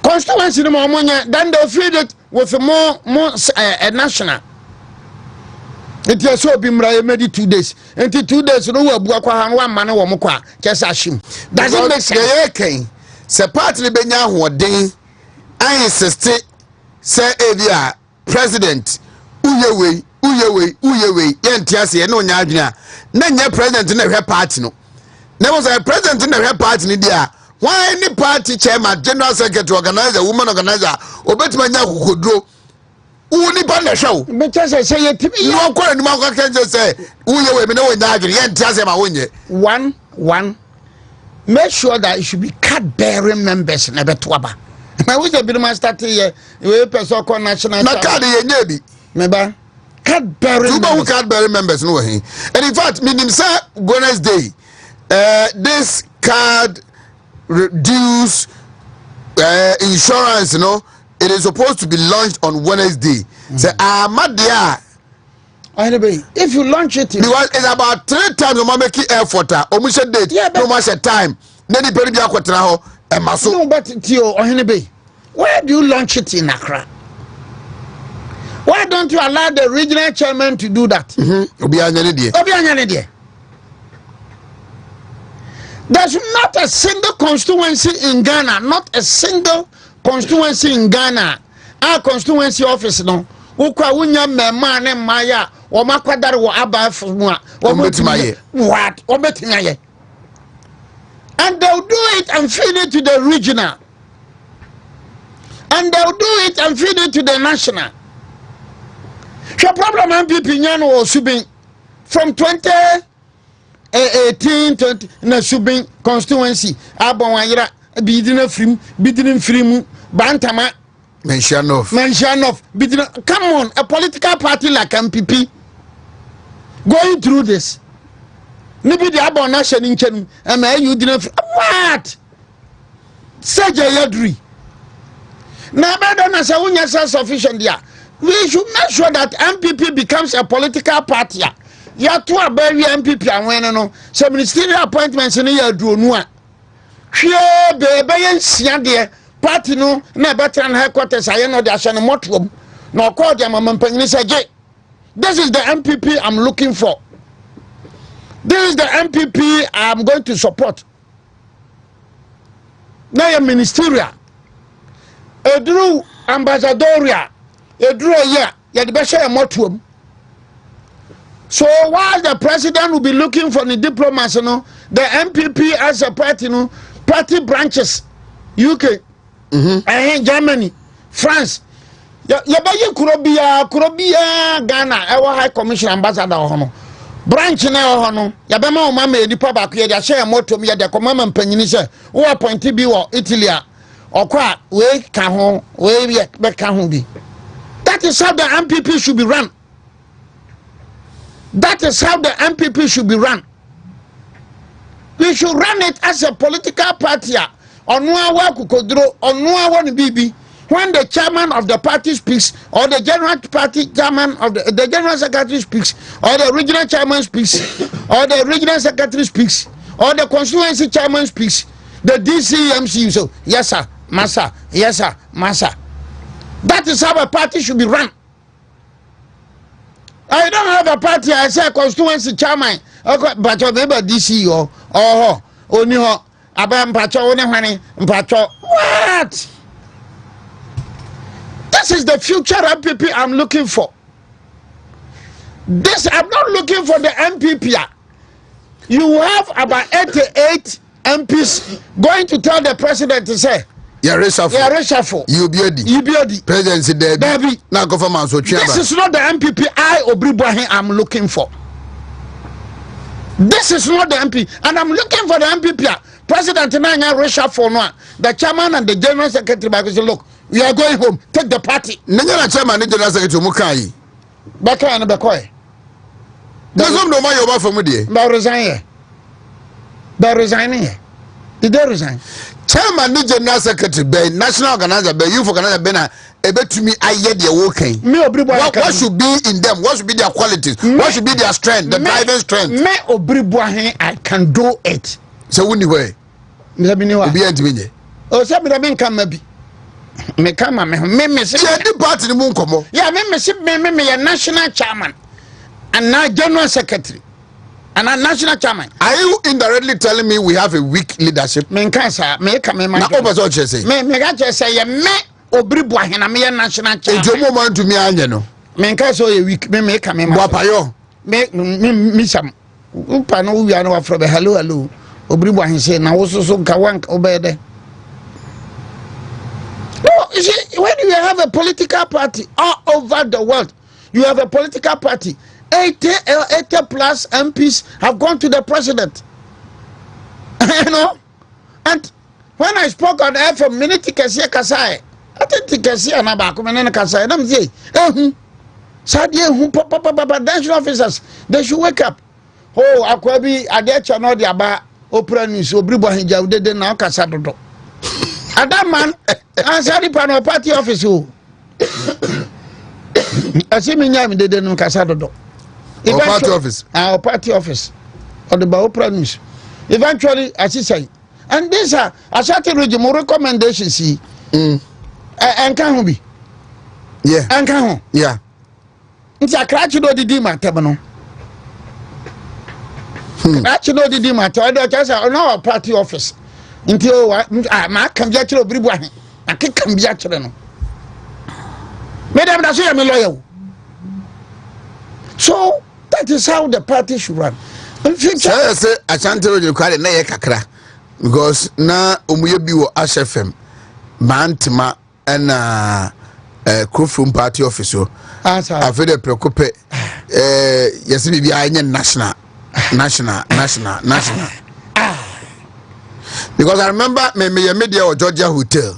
Constituency no more then they'll feed it with more national. It is so be maybe 2 days. Until 2 days no Buakwa 1 man or Mokwa just ashim. Does it make sense? Se party benya hoden I insist say Avia president uyewe yentiase no nya adwena na nya president na hwe party no na was a president na hwe party ni dia why any party chairman general secretary organizer woman organizer obetima nya kokodro uni pa na hwe better say yetimi no kwara ni makwa kan say uyewe me na wo nya adwena yentiase ma wonye one make sure that it should be card bearing members na betwaba. I wish I be my start here. We person call national. Na card ye nyebi. Meba card bearing. Two card bearing members no he. And in fact, meaning say Wednesday, this card reduce insurance, you know, it is supposed to be launched on Wednesday. Say Amadia. If you launch it, because it's about 3 times o make effort. Omission date. No much time. Then the period akwatra ho. No, but Tio Ohenebe, why do you launch it in Accra? Why don't you allow the regional chairman to do that? There's not a single constituency in Ghana, not a single constituency in Ghana. Our constituency office no. Ukwa unya mema ne maya o makwadare wo abafu mu a what obetimaye. And they'll do it and feed it to the regional. And they'll do it and feed it to the national. The problem MPP nyano o subin from 2018 to na subin constituency abon wayira bidina frim bantama mention of bidina. Come on, a political party like MPP going through this. Maybe the abon nation in chenu and you didn't what Seja Yadri. Now better say unya sufficient there. We should make sure that MPP becomes a political party. Ya to a very MPP and when no some ministerial appointments in here do no. Hwe be yen sia de party no na better than headquarters I know they are motrom. No call them mampanyin say this is the MPP I'm looking for. This is the MPP I'm going to support. Now you're ministerial. Edru ambassadoria. Edru yeah. You're the best motrum. So while the president will be looking for the diplomats, you know, the MPP as a party, you know, party branches, UK, Germany, France. Yabaye Kurobia, Ghana, our High Commission ambassador, hono. Branch na hono. Yabema o mama edipa ba kwe dia share moto me de komama mpanyini se wo appoint bi wo Italy okwa we ka ho we be ka ho bi. That is how the MPP should be run. That is how the MPP should be run. We should run it as a political party. Onwa wa kukodro, onwa won bibi. When the chairman of the party speaks, or the general party chairman of the general secretary speaks, or the regional chairman speaks, or the regional secretary speaks, or the constituency chairman speaks, the DCMC so yes sir, massa, yes sir, massa. That is how a party should be run. I don't have a party. I say constituency chairman. Okay, but you maybe DC or only ho abam pacho only honey pacho. What? This is the future MPP I'm looking for. This I'm not looking for the MPP. You have about 88 MPs going to tell the president to say. Yeah, reshuffle. You be presidency Debbie. Now government so this is not the MPP Obiri Boahen I'm looking for. This is not the MP, and I'm looking for the MPP. President Nanya reshuffle no. The chairman and the general secretary back say, look, we are going home. Take the party. Nanya chairman and general secretary mukai. Baka and Bakoy. There's no money over for me. They resign. They resign here. Did they resign? Chairman and general secretary be national organizer be youth organizer be na ebetumi aye de working. What should be in them? What should be their qualities? What should be their strength? The driving strength. Me Obiri Boahen I can do it. So when you way? Me be ni wa. Be antimi. Oh say me be come bi. Me come me say. Yeah, the party ni mu nkomo. Yeah, me say me national chairman and now general secretary. And a national chairman. Are you indirectly telling me we have a weak leadership? Me cancer, me come my. Na obaso say. Me ga say me Obiri Boahen me national chairman. Ejo mo to me anye no. Me cancer so weak me come my. Boapayo. Me sam. Upa no wi anu afro be hello Obiri Boahen say na wo so nka wank obede. No, you see, when you have a political party all over the world, you have a political party. 80 plus MPs have gone to the president. You know? And when I spoke on air from Miniti Kasia Kasai, I didn't Kasia Nabakum and Kasai. I'm saying, Sadia, national officers, they should wake up. Oh, Akwabi, Adecha, no, the Aba, Opera News, Obiri Boahen, Jawde, now Casado. And that man, answered the panel party office. I see me, they didn't Casado. Our party office. Our party office. Or the Opera News. Eventually, as he say, and these are a certain region more recommendations. See, and can be. Yeah. And can. Yeah. nti akrachi no didi matem no akrachi no didi matem o de chasa no party office nti o ma kan bia kire Obiri Boahen akekam bia kire no madam da so ya me lawyer. So that is how the party should run. Say Ashanti Road kwale na ye kakra because na omuye bi wo HFM mantima na Krofrum party office o afi de preocupe yesi bi anya national because I remember me media or Georgia Hotel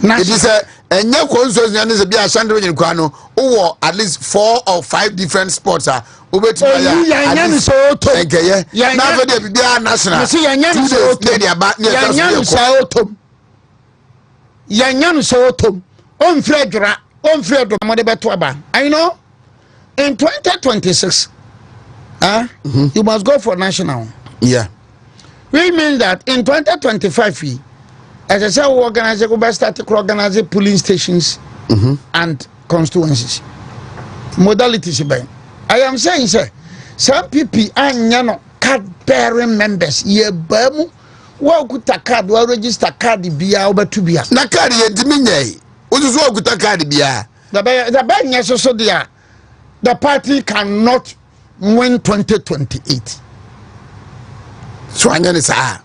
it is a enye consoles and is be Ashanti Road kwano or at least 4 or 5 different spots are obeti ya so to nkeye na fe de bia national see ya so to ya so to ya so to on fredra mo de beto aba. I know in 2026 you must go for national. Yeah, we mean that in 2025 as I say, we organize polling stations and constituencies. Modalities. I am saying, sir, some people are card-bearing members. Ye bamu, wa kuta card, wa register card biya oba tu biya. Na card ye diminye. Uzu wa kuta card biya. The bad so dia. The party cannot win 2028. So anya ni saa.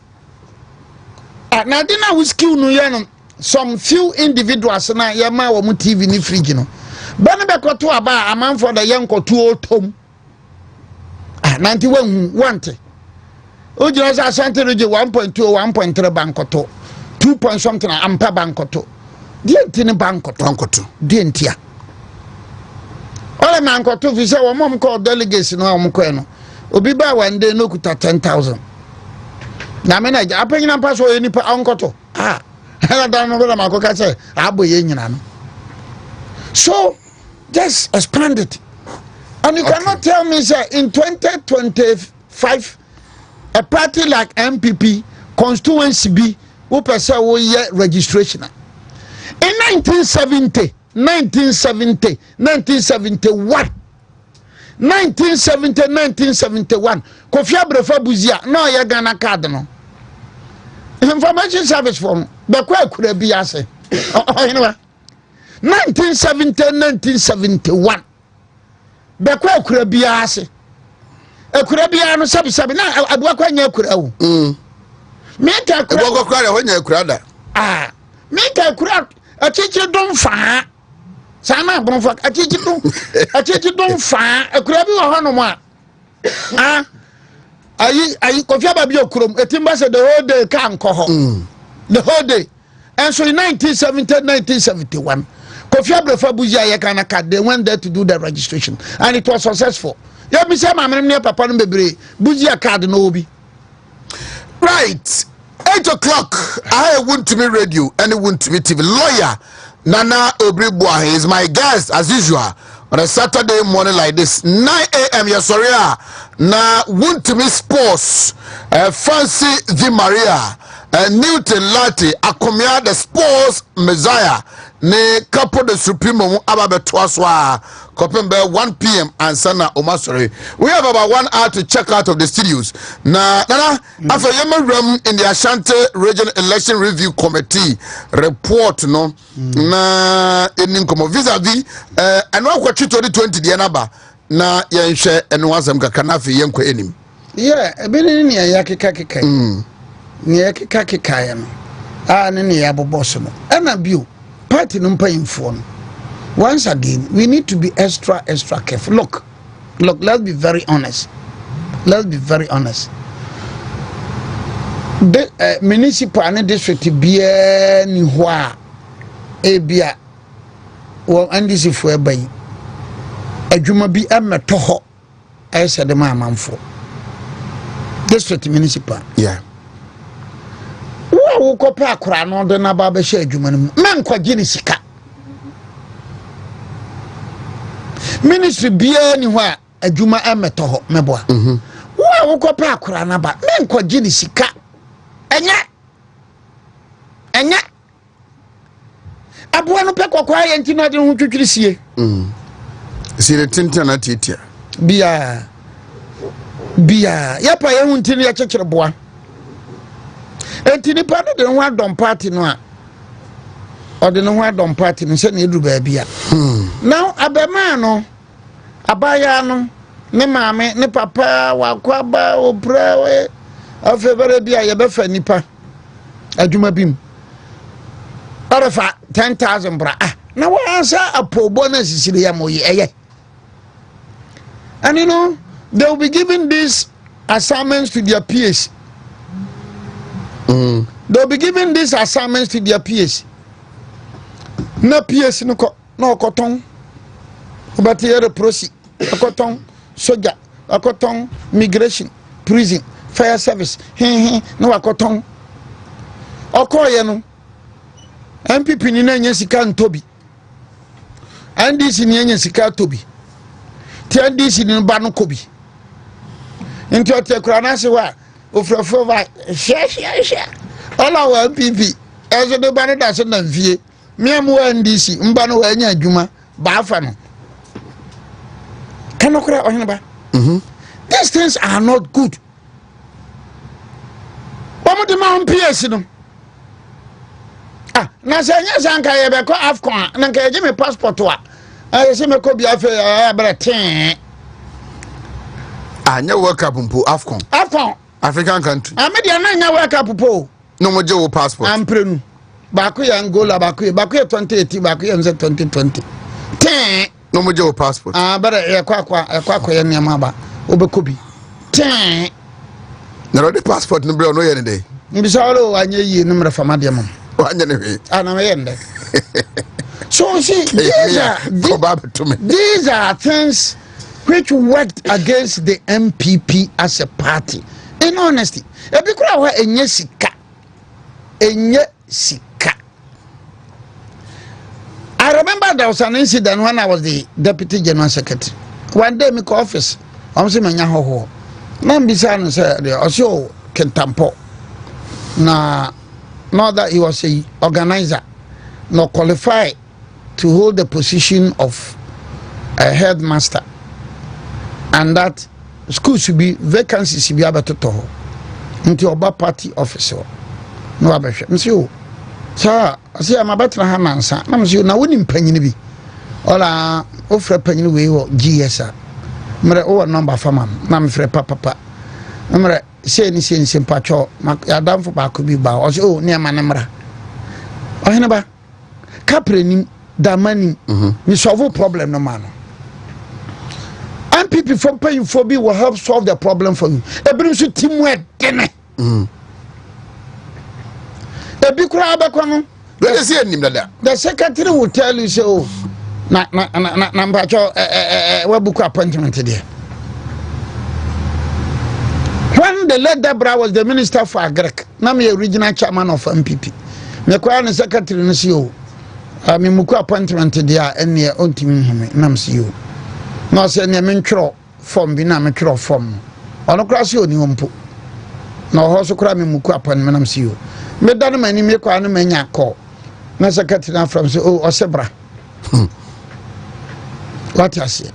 Now dinner we skill no yan some few individuals na yama wo mu TV ni fridge no bana be koto aba aman for the yan koto otom nanti want o jira sa Ashanti Road 1.2 1.3 bankoto 2 point something ampa bankoto die ntini bankoto die ntia ole mankoto fi se wo mom call delegates no am ko no obi ba one day no kuta 10,000 na me na apanyina mpa so eni pa onkoto hela dan no be ma ko ka say aboye nyina no. So just expand it, and you cannot tell me say in 2025 a party like MPP constituency B who person wo year registration in 1970 1971 1971 Kofi Abrefa Buzia no ya Ghana card no information service form be kwa kura bi ase you know 1971 be kwa kura bi ase ekura bi anu sabi na adwa kwa nya kura wo me ka kura wo kura ho nya kura da me ka kura achichi don fa sana bonfa achichi don fa ekura bi wo hono mo ayi Kofi Ababio kurom etimba say the whole day can ko the whole day. And so in 1971 Kofi Abrefa Buzia ye Ghana card, they went there to do the registration and it was successful. Ya mi say ma me papa no bebre Buzia card no obi. Right, 8 o'clock I WONTUMI radio and WONTUMI TV lawyer Nana Obiri Boahen is my guest as usual on a Saturday morning like this 9 a.m. Yes, sorry, na WONTUMI Sports Fancy the Maria Newton Lati Akomia the Sports Messiah ne Capo the Supreme Ababe Twaswa Kopembe 1 p.m. and Sana Omasori. We have about 1 hour to check out of the studios. Nana after Yemen in the Ashanti Region Election Review Committee report no na eninkomo vis-a-vis and what 2020 the anaba na yenhwe eno asem kaka na fe yenko enim. Yeah, ebeni ni yakeka keka. Ni yakeka keka ya no. Ne ya boboso no. Ena bio party no mpayimfo no. Once again, we need to be extra careful. Look, let's be very honest. The municipal and district be ni hwa ebia wo andisi fo ebai adwuma bi emeto ho ese de mamamfo district municipal. Yeah. Wo ko pa akora no de na ba be hye adwuma no men kwaje ni sika. Ministry bia ni ho a adwuma emeto ho meboa. Wo ko pa akora na ba men kwaje ni sika. Enya aboa no pe kokwa ye nti no de ho twetwiri sie see the tintana titia bia ya pa ye hu nti ne ya kyekere boa enti ni pa no de ho adom party no a ode no ho adom party no se na eduru ba bia now abema no abaya no ne maame ne papa wakwa ba opra we afebere bia ye be fa nipa adwuma bim arafa 10,000 bra na wa ansa apobo na sisire ya moyi eye. And you know, they will be giving these assignments to their peers. They will be giving these assignments to their peers. No peers no cotton. But here the proceed. A cotton, soldier, a cotton, migration, prison, fire service. No a cotton. Okoye no. MPP ni na nyesika ntobi. And this ni nyesika tobi. TNDC ni ba no kobi nti o te kura na se wa ofrofo va share ola wa MPP ezo de ba no da se na mfie miam wa NDC mba no wa anya adwuma ba afa no kan okura ohene ba these things are not good. Omo de ma PS no na se anya sanka ye be ko afcon na nka ye me passport wa I say me ko bia fe abretin anya work up mpo afcon African country media na anya work up po no mo je wo passport amprenu ba ko ya Angola ba ko 2018 ba ko ya 2020 ten no mo je wo passport bare e kwa ya niam ba obeko bi ten na ro de passport no bre no ye ne dey ni bi sawro anya yi no mra fama de mom anya ne we ana me yende. So see, these are things which worked against the MPP as a party. In honesty, enye sika. I remember there was an incident when I was the Deputy General Secretary. One day, my office, I'm saying, "Manyaho, man, beside say the also Kentampo." Na, not that he was a organizer, not qualified to hold the position of a headmaster, and that school should be vacancies should be able to toho into oba party officer no abehwe mse sir ase am abetra ha mansa na mse na woni mpanyini bi ola ofra panyini we wo GS mre o number fama na mfre papa mre se ni pacho ya damfo ba ko bi ba o se o ne ma ne mra o hene ba kapreni da money we solve problem no man. And people from paying for be will help solve the problem for you. E bring you teamwork dene. E bi kura abekwa no. The secretary will tell you say oh na mpacho we book appointment there. When the late Debra was the minister for Agric, na me original chairman of MPP. Me kwa the secretary no say oh me muku appointment there ene ontimi home nam see you no say ne mentro form bi na mentro form ono kra se oni ompo na ho so kra me muku appointment nam see you me dan mani me kwa no manya call na secretary na from say oh osebra what you say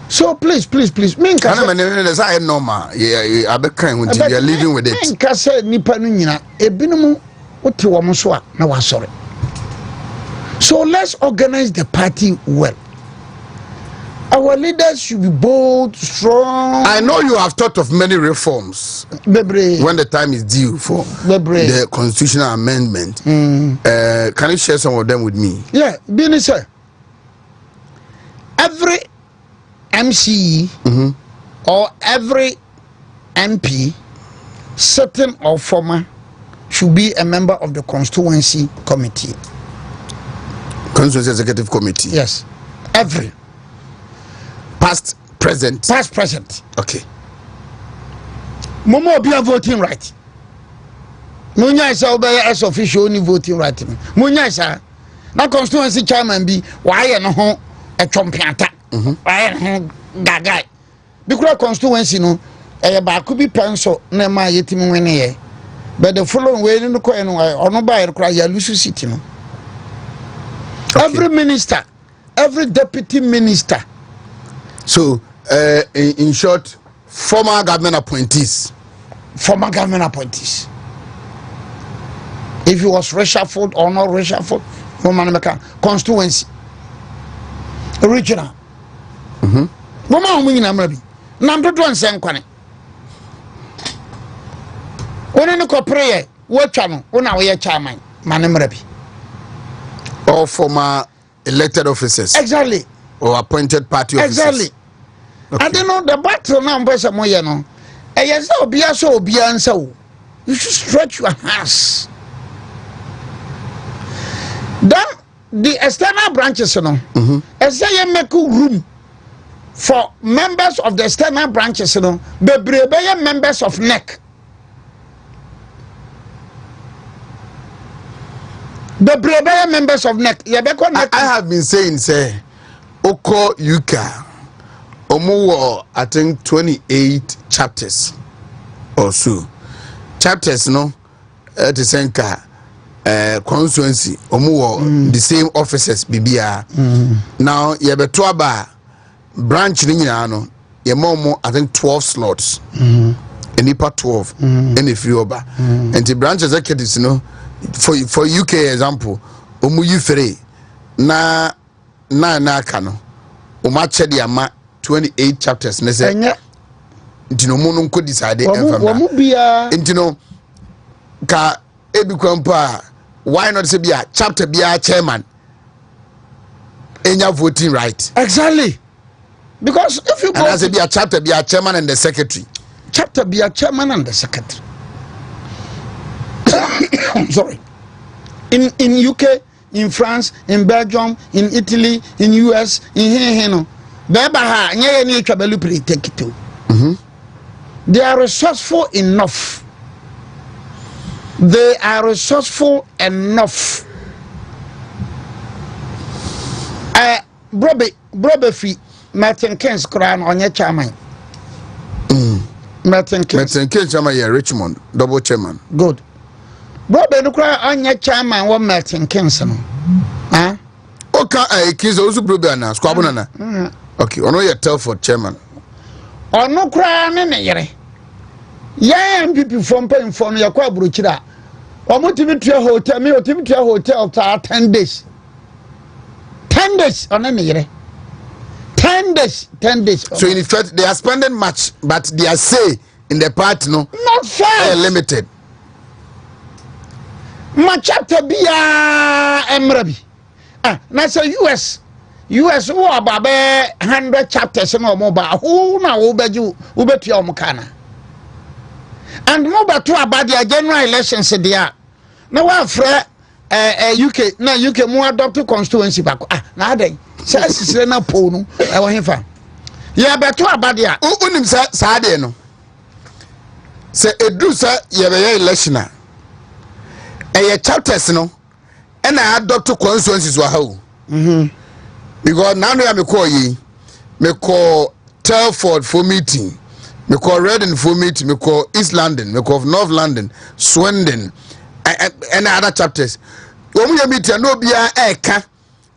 so please me nka say na say normal yeah abekan when you are living with it nka say nipa no nyina ebinum wote wo mo so a na wa sore. So let's organize the party well. Our leaders should be bold, strong. I know you have thought of many reforms when the time is due for the constitutional amendment. Can you share some of them with me? Yeah, Bini sir. Every MCE or every MP, certain or former, should be a member of the constituency committee. Constituency Executive Committee. Yes, every past, present. Okay. Momo be a voting right. Munya is as official only voting right. Munya is na constituency chairman be why no ho a chompianta. Why no gagai. Because constituency no ba could be pencil na ma yetimi wene. But the following way no ko no ono ba ya lose city no. Every minister, every deputy minister. So, in short, former government appointees. Former government appointees. If it was reshuffled or not reshuffled, constituency, original. Mama winning Amrabi. Number one Sankwane. When you go prayer, what channel? When I wear chairman, Manamrabi. Or former elected officers. Exactly. Or appointed party officers. Exactly. Okay. I don't know the battle number somewhere, you know. You should stretch your hands. Then the external branches, you know, as they make room for members of the external branches, you know, the members of NEC. The Brebaya members of NEC. I have been saying, say, Oko Yuka, Omuwo, I think 28 chapters or so. Chapters, no, at the Senka constituency, Omuwo, the same officers, BBR. Now, Yabetwaba branch, Niano, Yamomo, I think 12 slots. Enipa 12, any few over. And the branch executives, you know. For UK example, omuyi free na kano umache di ama 28 chapters nese ntino munu nko decide ntino ka ebi kwampa why not say bia chapter bia chairman enya voting right. Exactly, because if you go and as bia chapter bia chairman and the secretary, chapter bia chairman and the secretary. Sorry. In UK, in France, in Belgium, in Italy, in US, in here, they are resourceful enough. They are resourceful enough. Brobefi Martin Kens crown on your chairman. Martin Kens chairman, yeah, Richmond, double chairman. Good. Brobe no cry on your chairman one Martin Kenson. Huh? Okay, kids also brobe na squabona. Okay, ono ye Telford chairman. Or no cry na yere. Yeah, people from paying for your kwa bruchira. Or Motimitria Hotel, me or Timitria Hotel 10 days. 10 days on any yere. 10 days. So in effect they are spending much, but their say in the part no not fair. Limited. My chapter be Emrabi. Now say US who are about 100 chapters no more, who now ubeju ubeti omukana. And more about two about the general elections there. Now what for UK now UK more adopt constituency back. Now they say is na ponu I want him fa. Yeah but two about there. Unim sa de no. Say edu sa ye be election a chapters no and I adopt constituencies wa how. Because now me call ye, me call Telford for meeting, me call Reading for meeting, me call East London, me call North London, Swindon, and other chapters. When we meet no be a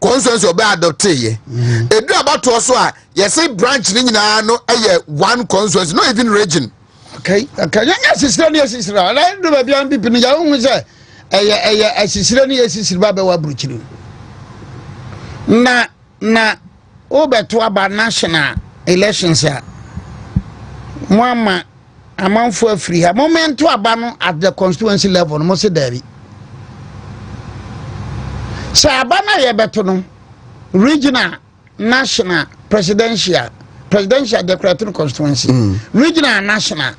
constituency or adopt ye. It do about to also you say branch ni na no one constituency, not even region. Okay. Yes, sister. I do be am people ni ya hu say sister ni sister ba wa bruchiru. Na obeto aba national elections ya mama amanfo afiri ha momento aba no at the constituency level no say there sa aba na ye beto no regional national presidential declarative constituency regional national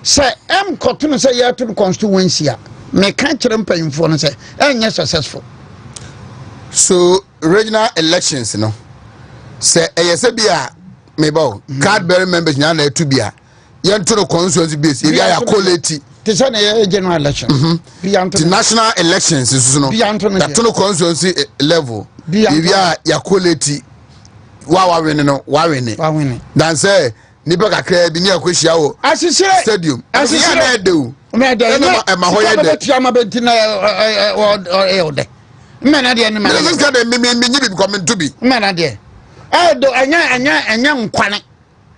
say koto say ye to constituency a me kan kire mpanyimfo no say enye successful. So regional elections, you know, say ASBia maybe card bearing members now to be a young to the constituency base, if you are quality. This is a general election. The national elections is no that to the constituency level. If you are quality, wow, winning. Then say, Niboka Crab, be near Quishao, stadium, as you said, do. mmena de ne ma this guy me be coming to be mmena de do anya nkwane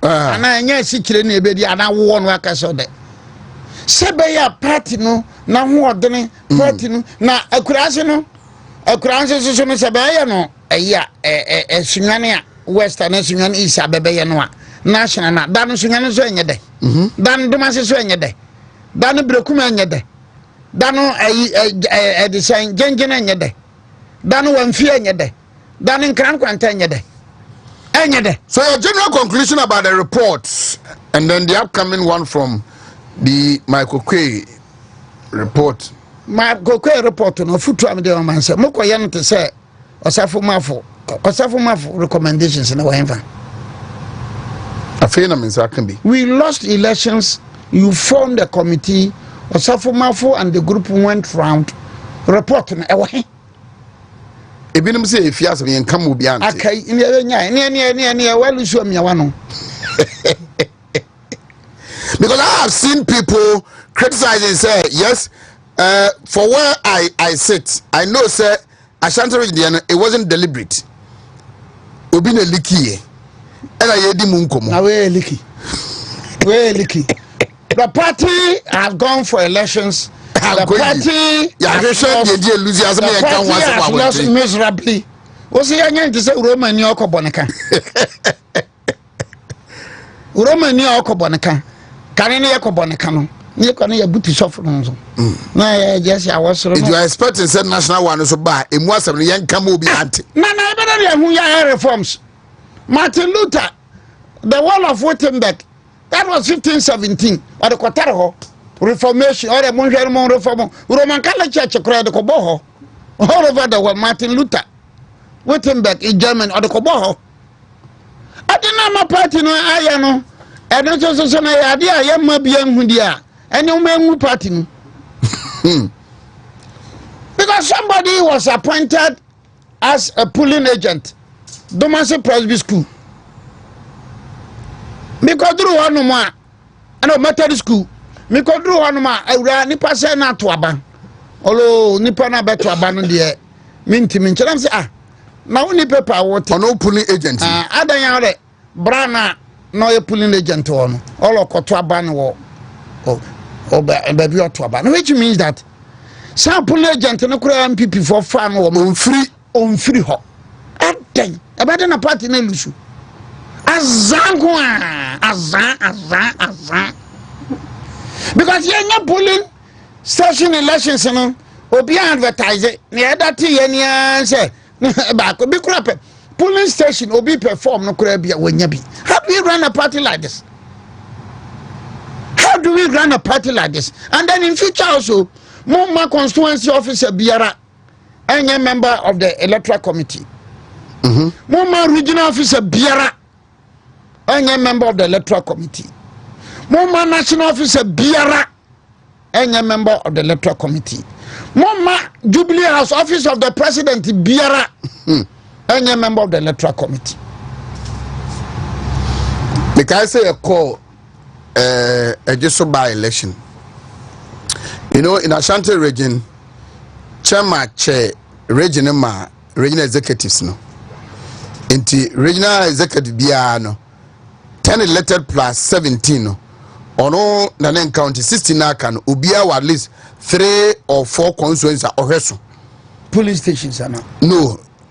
ana anya sikire na ebedi ana wo no aka so de sebe ya party no na ho odene party no na akurase so no sebe ya no eya sunwane a western sunwane east abebe ye no a national na dan sunwane so enye de dan domase so enye de dan brekum enye de dan de san gengen enye de dan wanfie enye de dan nkran kwanta enye de. So your general conclusion about the reports and then the upcoming one from the Michael Quay report. Michael Quay report no futu am de o man say mokoye no te say osafo mafo recommendations na whatever. Afena means that can be. We lost elections, you formed a committee, osafo mafo and the group went round report na e Ebinum say if you ask me and come will be anti. Okay, near well show me one. Because I have seen people criticizing say yes, for where I sit, I know say Ashanti region it wasn't deliberate. Obina leaky. And I yedi munkomo. Now we leaky. The party has gone for elections. The party has lost miserably. Was he again to say Roman New York Bonica? Roman New York Bonica. Canania Bonicano. You can hear booty softenings. No, yes, I was. You are expecting said national one so buy a more some young Camu be anti. No, who are reforms. Martin Luther, the wall of Wittenberg, that was 1517 or the Quataro. Reformation or the Monjel reform, Roman Catholic Church cried the Coboho. All over the world, Martin Luther, Wittenberg in German or the Coboho. I didn't know my party no ayano. I don't just say my idea, I am my young Hundia, and you may party. Because somebody was appointed as a pulling agent, Domasi Presby School. Because through one more, and a Methodist school. Me kodru honoma awura nipa se na to aba olo nipa na beto aba no de mintimi nkyerem se na woni paper wote ono pulling agent adan ya re brana no ye pulling agent ono olo koto aba no wo ba bi oto aba no, which means that some pulling agent no kura MPP for fan wo on free ho adan aba de na party na lusu azan because you're polling station elections no obi advertise it near that yen say back be crap polling station obi perform no kura bia wanya bi. How do we run a party like this? And then in future also more constituency officer biara any member of the electoral committee, more regional officer biara any member of the electoral committee, Mama national officer biara any member of the electoral committee, Mama Jubilee House office of the president biara any member of the electoral committee. Because I say a call a just by election. You know, in Ashanti region, chairman regional executives no. Into regional executive biara no 10 elected plus 17 no. Ono Nanen County 16 can ubia at least 3 or 4 constituencies or so. Police stations are no.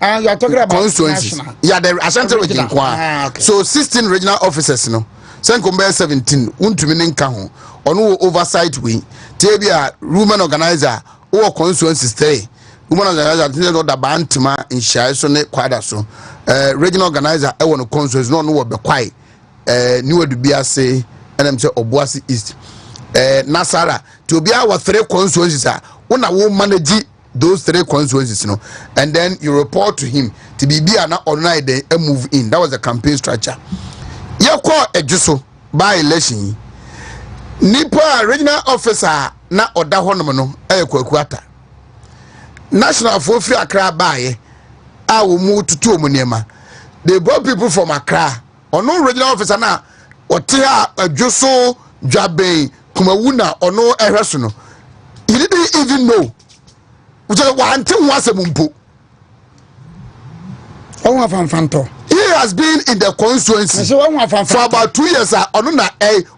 You are talking about constituencies. National. Yeah, the Ashanti region. Okay. So 16 regional officers no. Sen compare 17 WONTUMI nenka ho. Ono oversight we. Tebia women organizer or constituencies 3. Women organizer no da bantuma in share so ne kwada so. Regional organizer e wono constituencies no wo be kwai. New Dubia say and I'm say Obuasi East. Nasara to be our 3 constituencies are one will manage those 3 constituencies, you know, and then you report to him to be an online day and move in. That was the campaign structure. You call a juso by election. Nipa regional officer na oda honomono kwakwata. National for free Accra by I will move to 2 Muniema. They brought people from Accra. Or no regional officer na otia juso Jabe Kumawuna or no Eresuno. He didn't even know Uje wante ho asem mpo. Onwa fanfanto. He has been in the constituency for about 2 years. Ono na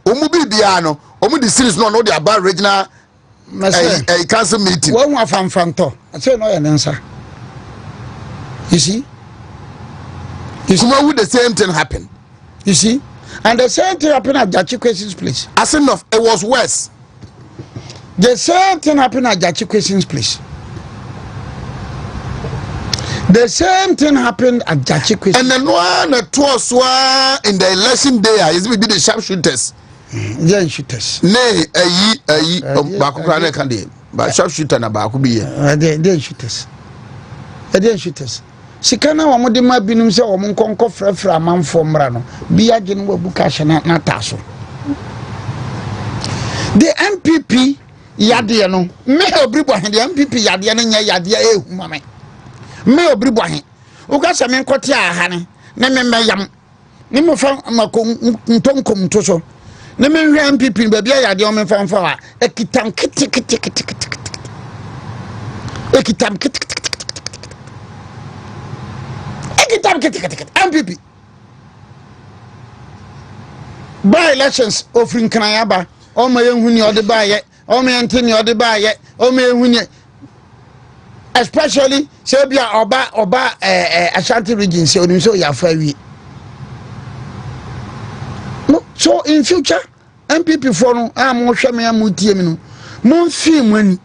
omu bibia no, omu the series no the about regional council meeting. Onwa fanfanto. I say no answer. You see? Kuma would the same thing happen? You see? And the same thing happened at Jachikwesin's place. As enough, it was worse. The same thing happened at Jachikwesin's place. The same thing happened at Jachikwesin. And then one was in the election day, is we did the sharpshooters. Yeah, shooters. Nay, Bakukane can but sharpshooter na Bakubi. They shooters. They shooters. Sikana wa mode ma binum se o mon konko frafra manfo mra no biya gene wa buka na taso. The MPP yade no me Obiri Boahen the MPP yade no nya yade ehu mame. Me Obiri Boahen uka se me nkote aha ne na me meyam ne me fa mako ntonkom to so ne me hwe MPP ba bia yade o me fa mfa wa ekitam kiti ekitam kiti MPP by elections offering Kanayaba, or my own or the buyer, or my Anthony or the buyer, or my especially Serbia Oba Ashanti region, so you are free. So in future, MPP for no, I'm more sure me am with you. Mon fee money,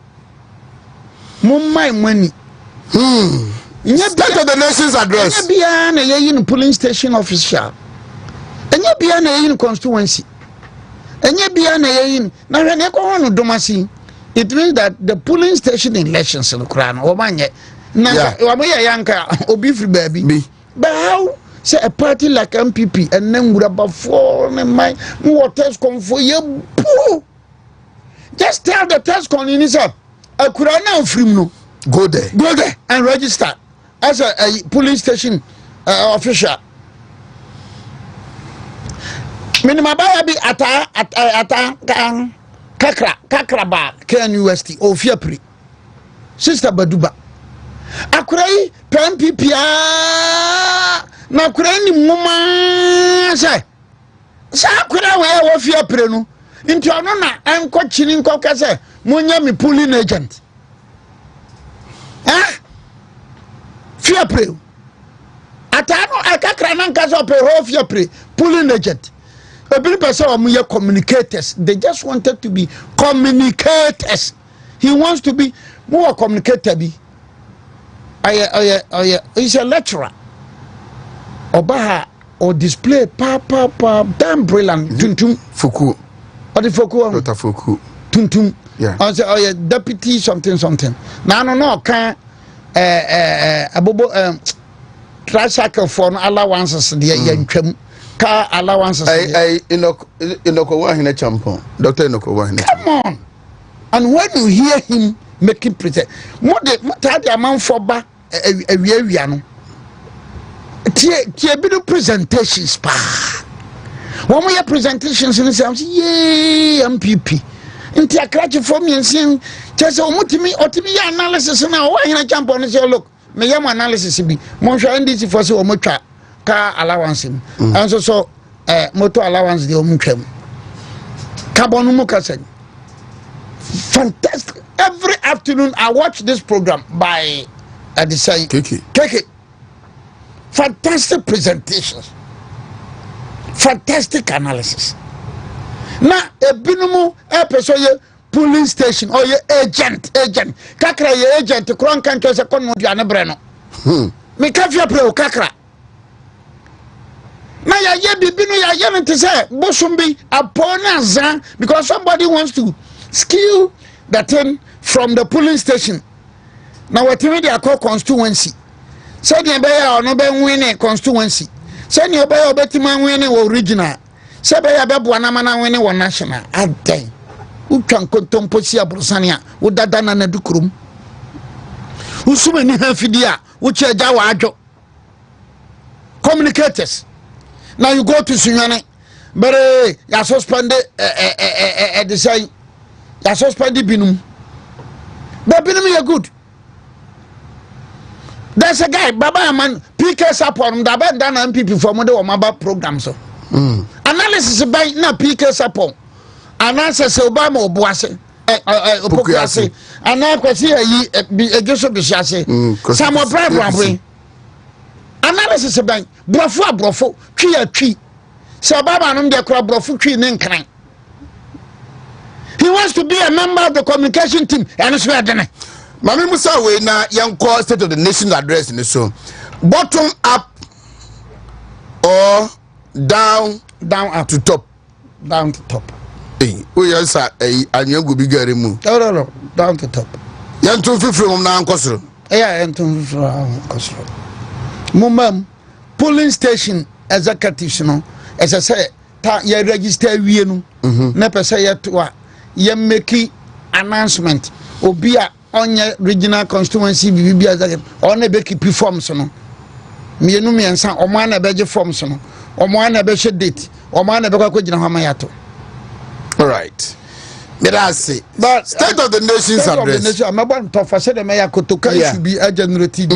mon my money. State of the Nation's address. Enya bia na polling station official. Enya bia na constituency. Enya bia na na hwe ne ko hono domasi. It means that the polling station elections in Ukraine o manye na wa boya yanka obi free baby. But how say a party like MPP and then would about for my test con for you? Just tell the test con in itself. Ukraine free no. Go there and register as a police station official. Minimum be ata kakra ba KNUST or Fiapri. Sister Baduba. Akurai PMPP na akurai ni muma say. Sa akurai we wo Fiapri no. Nti ono na enko chini nko kase munya mi polling agent. Fiapre atano akakra nan kaso pe ho fiapre pulling agent every person omuye communicators. They just wanted to be communicators. He wants to be more communicator bi he's a lecturer obaha or display pa damn brilliant tuntum Fuku or the Fuku Dr. Fuku tuntum yeah I say deputy something na no can abobo tricycle for allowances the yantwam car allowances I Inoko Boahen champion Dr. Inoko Boahen. Come on. And when you hear him making pretend more the man for ba awia no tie bi do presentations pa one more presentations in say yay MPP inti akrache for me nsin chese omutimi ya analysis na wo hina champion say look me yam analysis bi mo hwa ndc for say omotwa ka allowance and so motor allowance de omutwam carbon mu kasa fantastic. Every afternoon I watch this program by Decentralizing. Keke. Fantastic presentations. Fantastic analysis. Now a binumu person ye police station or ye agent kakra ye agent kron kan kese kon mo duane bre no me kafia pre o kakra na ya ye bibinu ya ye nte say bosumbi apona zan because somebody wants to steal the thing from the polling station. Now what they call constituency. Say the beya or no be winning constituency. Say the beya betima winning original. Say beya be buanamana winning one national. Adai. Who can contemposia brosania? Who dadana na dukrum? Who so many hafidia? Which are jawa ajo? Communicators. Now you go to Sunyane, but you suspended the say. I suspended binum. But binum is good. There's a guy, Baba man, PK support him, the bad done MPP for Mode or Maba program. So analysis by na PK support. Analysis Obama or Boahen, Opokuase, and now Kwasi a Joseph Bishase, some of Brabra. Analysis by Brofo, tree. So Baba and the crowd Brofo tree name crank. He wants to be a member of the communication team, and it's where then. Mami Musa we na young call State of the Nation address in the show. Bottom up or down up to top. Down to top. Hey, we answer and you go bigger remove. No, down to top. Yan to from now Kosro. Yeah, and to Kosro. Mumam polling station executives, no, as I say, you register we no. Never say yet to you make announcement. Obia on your regional constituency bibia on a beki performs no me no me ansa o man na beje forms no o man na be date o man na be kwa gina hamayato. All right, let us see. But State of the Nation's address. I'm about to say the mayor kotoka should be a generative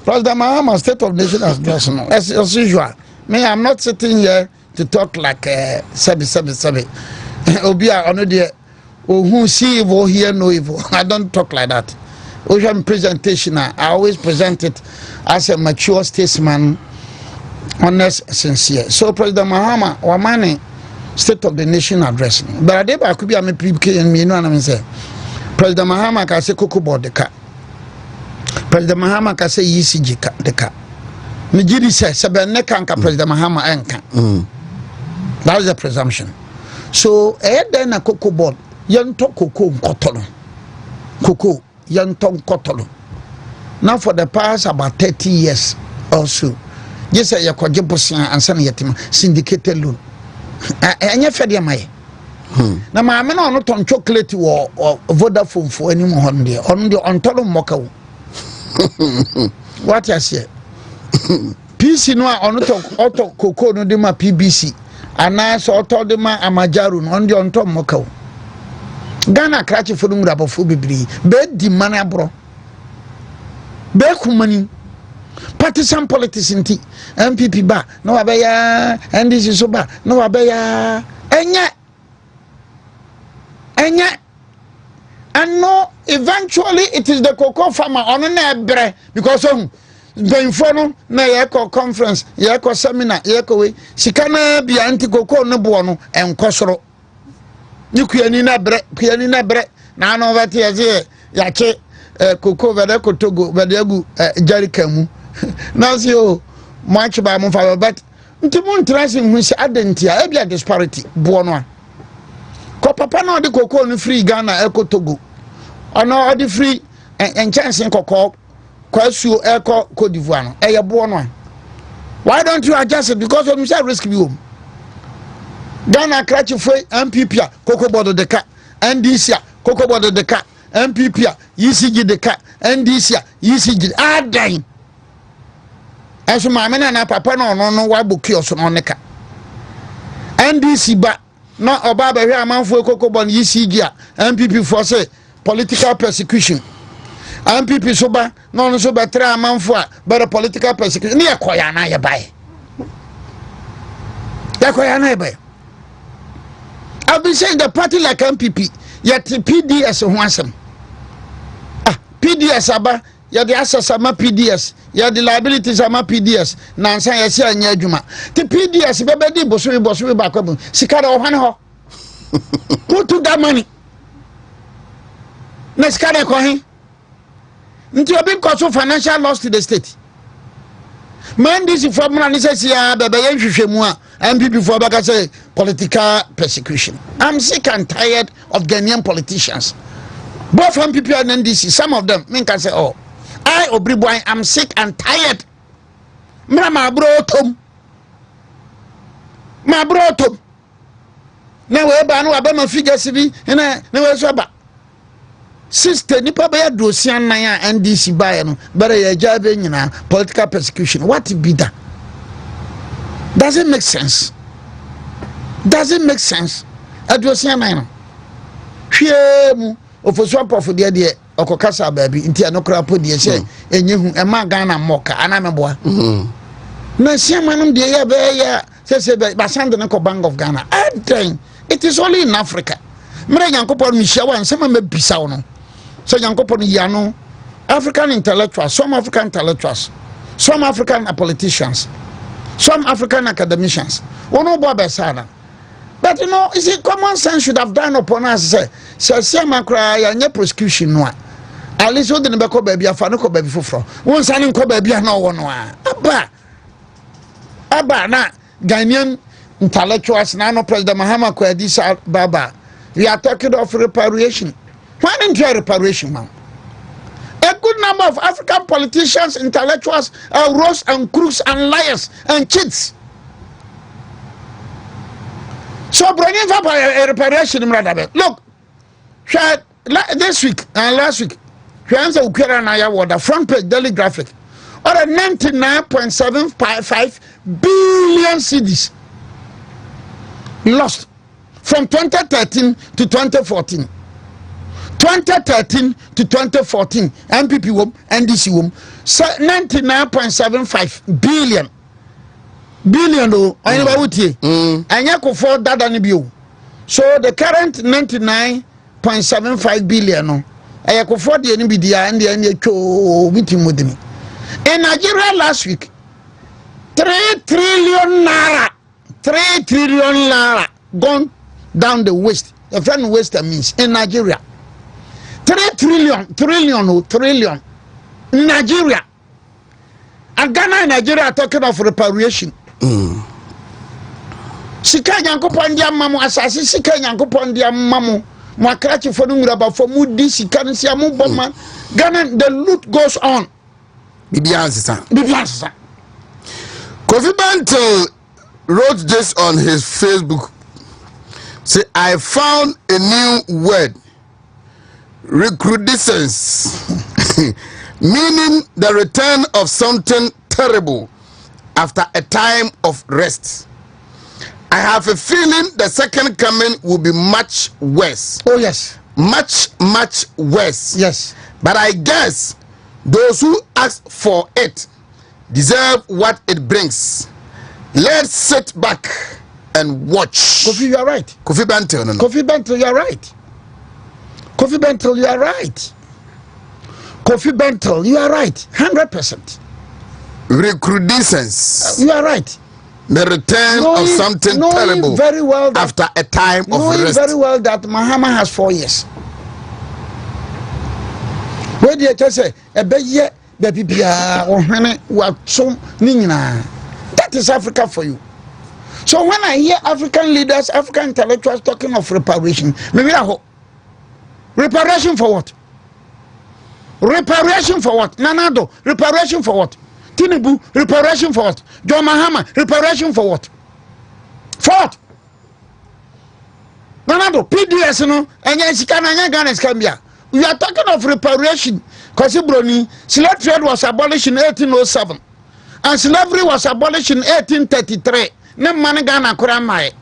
President Mahama State of the Nation address no as usual. Me, I'm not sitting here to talk like sabi obia ono de oh, who see evil hear no evil. I don't talk like that. Ocean presentation, I always present it as a mature statesman, honest, sincere. So President Mahama, Wamani, State of the Nation address. But I did could be a PK and me no and say President Mahama can say Coco board the car. President Mahama can say ECG the car. Nigiri says Sabaneka President Mahama enka. That is the presumption. So then a Coco board. Yanto Coco Cotolo. Coco, Yanton Cotolo. Now for the past about 30 years or so, yes, I have and San Yatima syndicated loan. And you fed your money. Now, my men are not on chocolate or Vodafone for any more on the Ontolo Moko. What I say? PC no on auto Coco no de ma PBC, and I saw Todema Amajaru on the Ontom Moko. Ghana crash for them rubber for Obiri. Bed the money bro. Bed money. Partisan politics in tea. MPP ba. No abaya. And this is so bad. No abaya. Enya. And no, eventually it is the cocoa farmer on an ebre because the inferno na yeko conference, yeko seminar, yeko way. She can be anti cocoa no buono and kosoro. You kuyanina bre na no vati yaze yache koko vede kotogo vede gu jarikamu na si o match ba mo fa but ntimu ntrasi hu si adentia e bia disparity bo no a ko papa na de koko no free Ghana ekotogo ona odi free en chance koko kwasu eko Cote d'Ivoire no e ye bo no a why don't you adjust it because of say risk bi home Ghana crash for MPP Coco board the car NDC Coco board the car MPP ECG the car NDC ECG dying as my men and papa no why book your son on the car NDC ba no obaba here man for Coco board ECG MPP for say political persecution MPP so ba no so ba try man for but political persecution near koya na ye buy ya koya na ye buy. I've been saying the party like MPP, yet PDS wansem. PDS aba, yet the assets are my PDS, yet the liabilities are my PDS. Nansa yasi anya juma. The PDS bebe di bosu bakobu. Sikara ohane ho. Who took that money? Nesikara kohi. Nti obi cause financial loss to the state. Man, this is from Ranisia, Baba Yanshimua, and people for Baka say political persecution. I'm sick and tired of Ghanaian politicians. Both from people and NDC, some of them, men can say, oh, I, Obiri, I'm sick and tired. My brotom. Now, we're about figure CV, and I never saw about. Sister nipa be adosian nan ya NDC buy no but ya jabe nyina political persecution. What be that? Doesn't make sense. Adosian nan no hwe mu ofoso apofo de okokasa baby nti anokra podie se enyehu e ma Ghana moka anameboa na siamanum de ya be ya se basande ne ko Bank of Ghana then it is only in Africa mre yankopon mi hia wan se ma mabisa wo no so yankopon ya no African intellectuals, some African intellectuals, some African politicians, some African academicians. Ono bobe sana. But you know, is it common sense should have done upon us say makra ya nye prosecution no. At least we didn't be baby afa no ko baby foforo. Won sane ko baby na wo no a. Aba na Ghanaian intellectuals na no President Mahama Kwesi Baba. We are talking of reparation. Why didn't you reparation, man? A good number of African politicians, intellectuals are rogues and crooks and liars and cheats. So bringing up a reparation, look, this week and last week, the front page daily graphic, or a 99.755 billion cedis lost from 2013 to 2014. 2013 to 2014 MPP wom NDC wom 99.75 billion o anybody wutie anya ko for dada ne bio so the current 99.75 billion no ayako for de ne bidia and de atwo bitimodini in Nigeria last week 3 trillion naira gone down the waste. The friend waste means in Nigeria 3 trillion in Nigeria. And Ghana and Nigeria are talking of reparation. Sika yankopon dia mamu asase sika yankopon dia mamu makrachi for numraba for mudi sika nsia mu boma. Ghana, the loot goes on. Bibiansa. Kofi Bantel wrote this on his Facebook. Say, I found a new word. Recrudescence, meaning the return of something terrible after a time of rest. I have a feeling the second coming will be much worse. Oh yes, much worse. Yes, but I guess those who ask for it deserve what it brings. Let's sit back and watch. Kofi, you are right. Kofi Bantel, no. Kofi Bantel, you are right. Kofi Bantel, you are right. Kofi Bantel, you are right. 100%. Recrudescence. You are right. The return of something terrible very well that, after a time of rest. Very well that Mahama has 4 years. Where do you say a baby or that is Africa for you. So when I hear African leaders, African intellectuals talking of reparation, maybe I hope. Reparation for what? Reparation for what? Nanado, reparation for what? Tinubu, reparation for what? John Mahama, reparation for what? For what? Nanado, PDS, no, and Ghana. We are talking of reparation because slave trade was abolished in 1807 and slavery was abolished in 1833. No money Ghana Kuramai.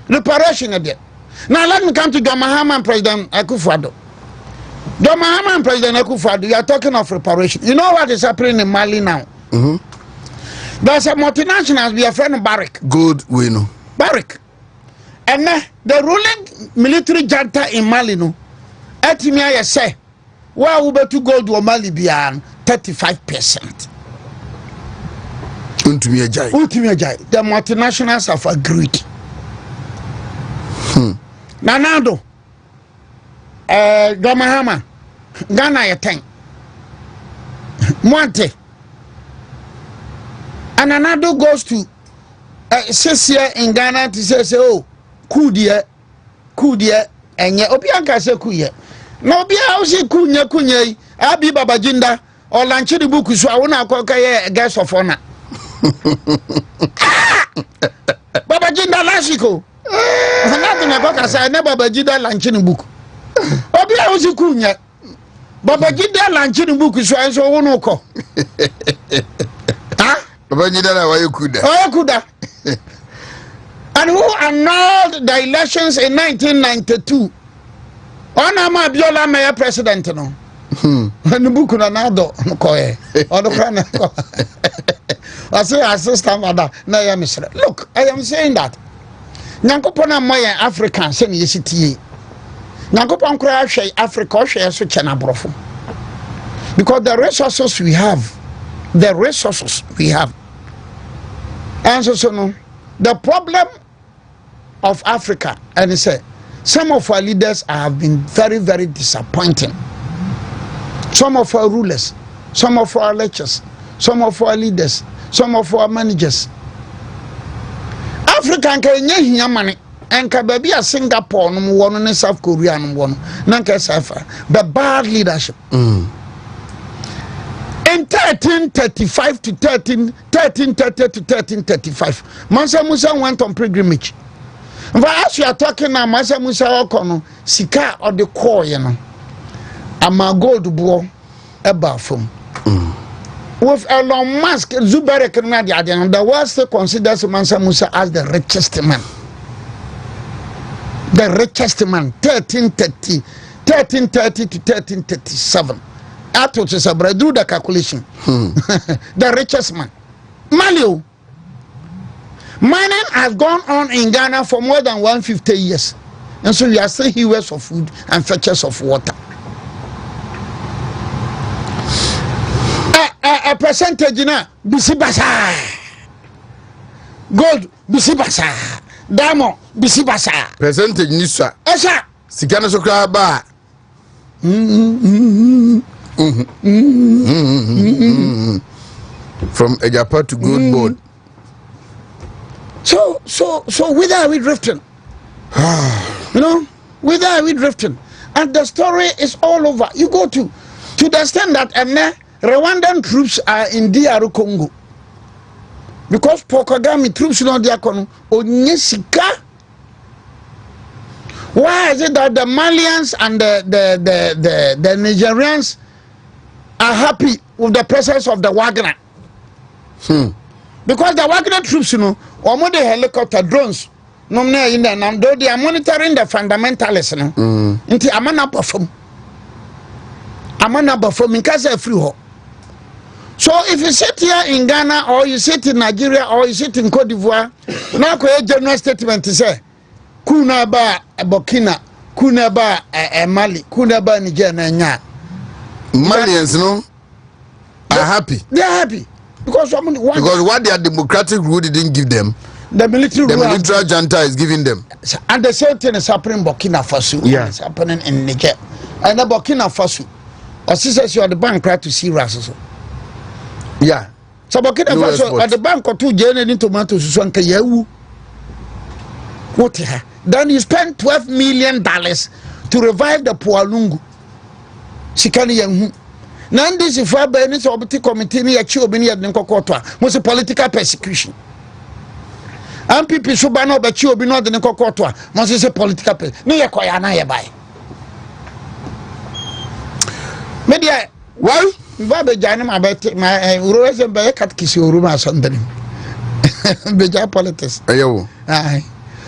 Reparation again. Now let me come to John Mahama and President Akufo-Addo. John Mahama and President Akufo-Addo, you are talking of reparation. You know what is happening in Mali now? There's a multinational, we are friend of Barrick. Good, we know. Barrick. And the ruling military junta in Mali, no, Etimia say, where we to go to Mali beyond 35%. WONTUMI Ajay. The multinationals have agreed. Nanado, Gamahama, Ghana ya 10. Mwante. And Nanado goes to Sisia in Ghana to say, oh, Kudia, and ye Obianka se kuye. No be house kunya, Abi Babajinda, or Lanchi the book, so I wanna call a guest of honor. Babajinda Lashiko. Nothing about us. I never Babajida Lanchini book. Obia was a kunya. Babajida Lanchini book is so one oko. Babajida, why you could? Oh, could and who annulled the elections in 1992? Ona ma Biola mayor president no. No book na nado ko e. Ono kra na ko. I say assistant mother na ya misre. Look, I am saying that. Nyankopon am my African say ni yesitie. Nyankopon kra hwe Africa hwe so chena brofo. Because the resources we have, and so no, the problem of Africa, and say some of our leaders have been very, very disappointing. Some of our rulers, some of our lecturers, some of our leaders, some of our managers. Africa can get money. And baby a Singapore no one in South Korea no one nanka safa but bad leadership. In 1335 to 1330 to 1335, Mansa Musa went on pilgrimage. But as you are talking now, Mansa Musa Okono, Sika or the core, you know, Ama gold boy about from. With Elon Musk, Zubere Canadian, the world still considers Mansa Musa as the richest man. The richest man, 1330 to 1337. That was a brother, do the calculation. The richest man. Malio. Mining has gone on in Ghana for more than 150 years. And so we are still hewers of food and fetchers of water. A percentage na bisibasa. Gold bisibasa. Diamond bisibasa. Percentage nisa. Esa. Sikana sokra ba. From Ejapa to Gold Board. So whither are we drifting? You know, whither are we drifting? And the story is all over. You go to the extent that Rwandan troops are in DR Congo. Because Pokagami troops not there Onyesika. Why is it that the Malians and the Nigerians are happy with the presence of the Wagner? Because the Wagner troops, you know, or more the helicopter drones, no, they are monitoring the fundamentalists, you know, into Amana perform in Casa Free. So if you sit here in Ghana, or you sit in Nigeria, or you sit in Cote d'Ivoire, now a general statement to say, Kuna ba Burkina, Kuna ba Mali, Kuna ba Niger, Malians, no, are happy. They are happy because what their democratic rule didn't give them, the military junta is giving them. And the same thing is happening in Burkina Faso. Yeah, it's happening in Niger. And the Burkina Faso, or says you are the bank right to see Rasso. Yeah. So Burkina Faso at the bank or two journey tomatoes so what then you spend $12 million to revive the poor lungu. Sikani yang now this is for benefits of the committee near Chiobini and Nkokotwa was a political persecution. And people should ban over Chiobino and Nkokotwa must say political persecution. No, Yakoyana by media. Well, Baba Janam about my Rose and by Katkisuru Sunday. Beja politics. Aye.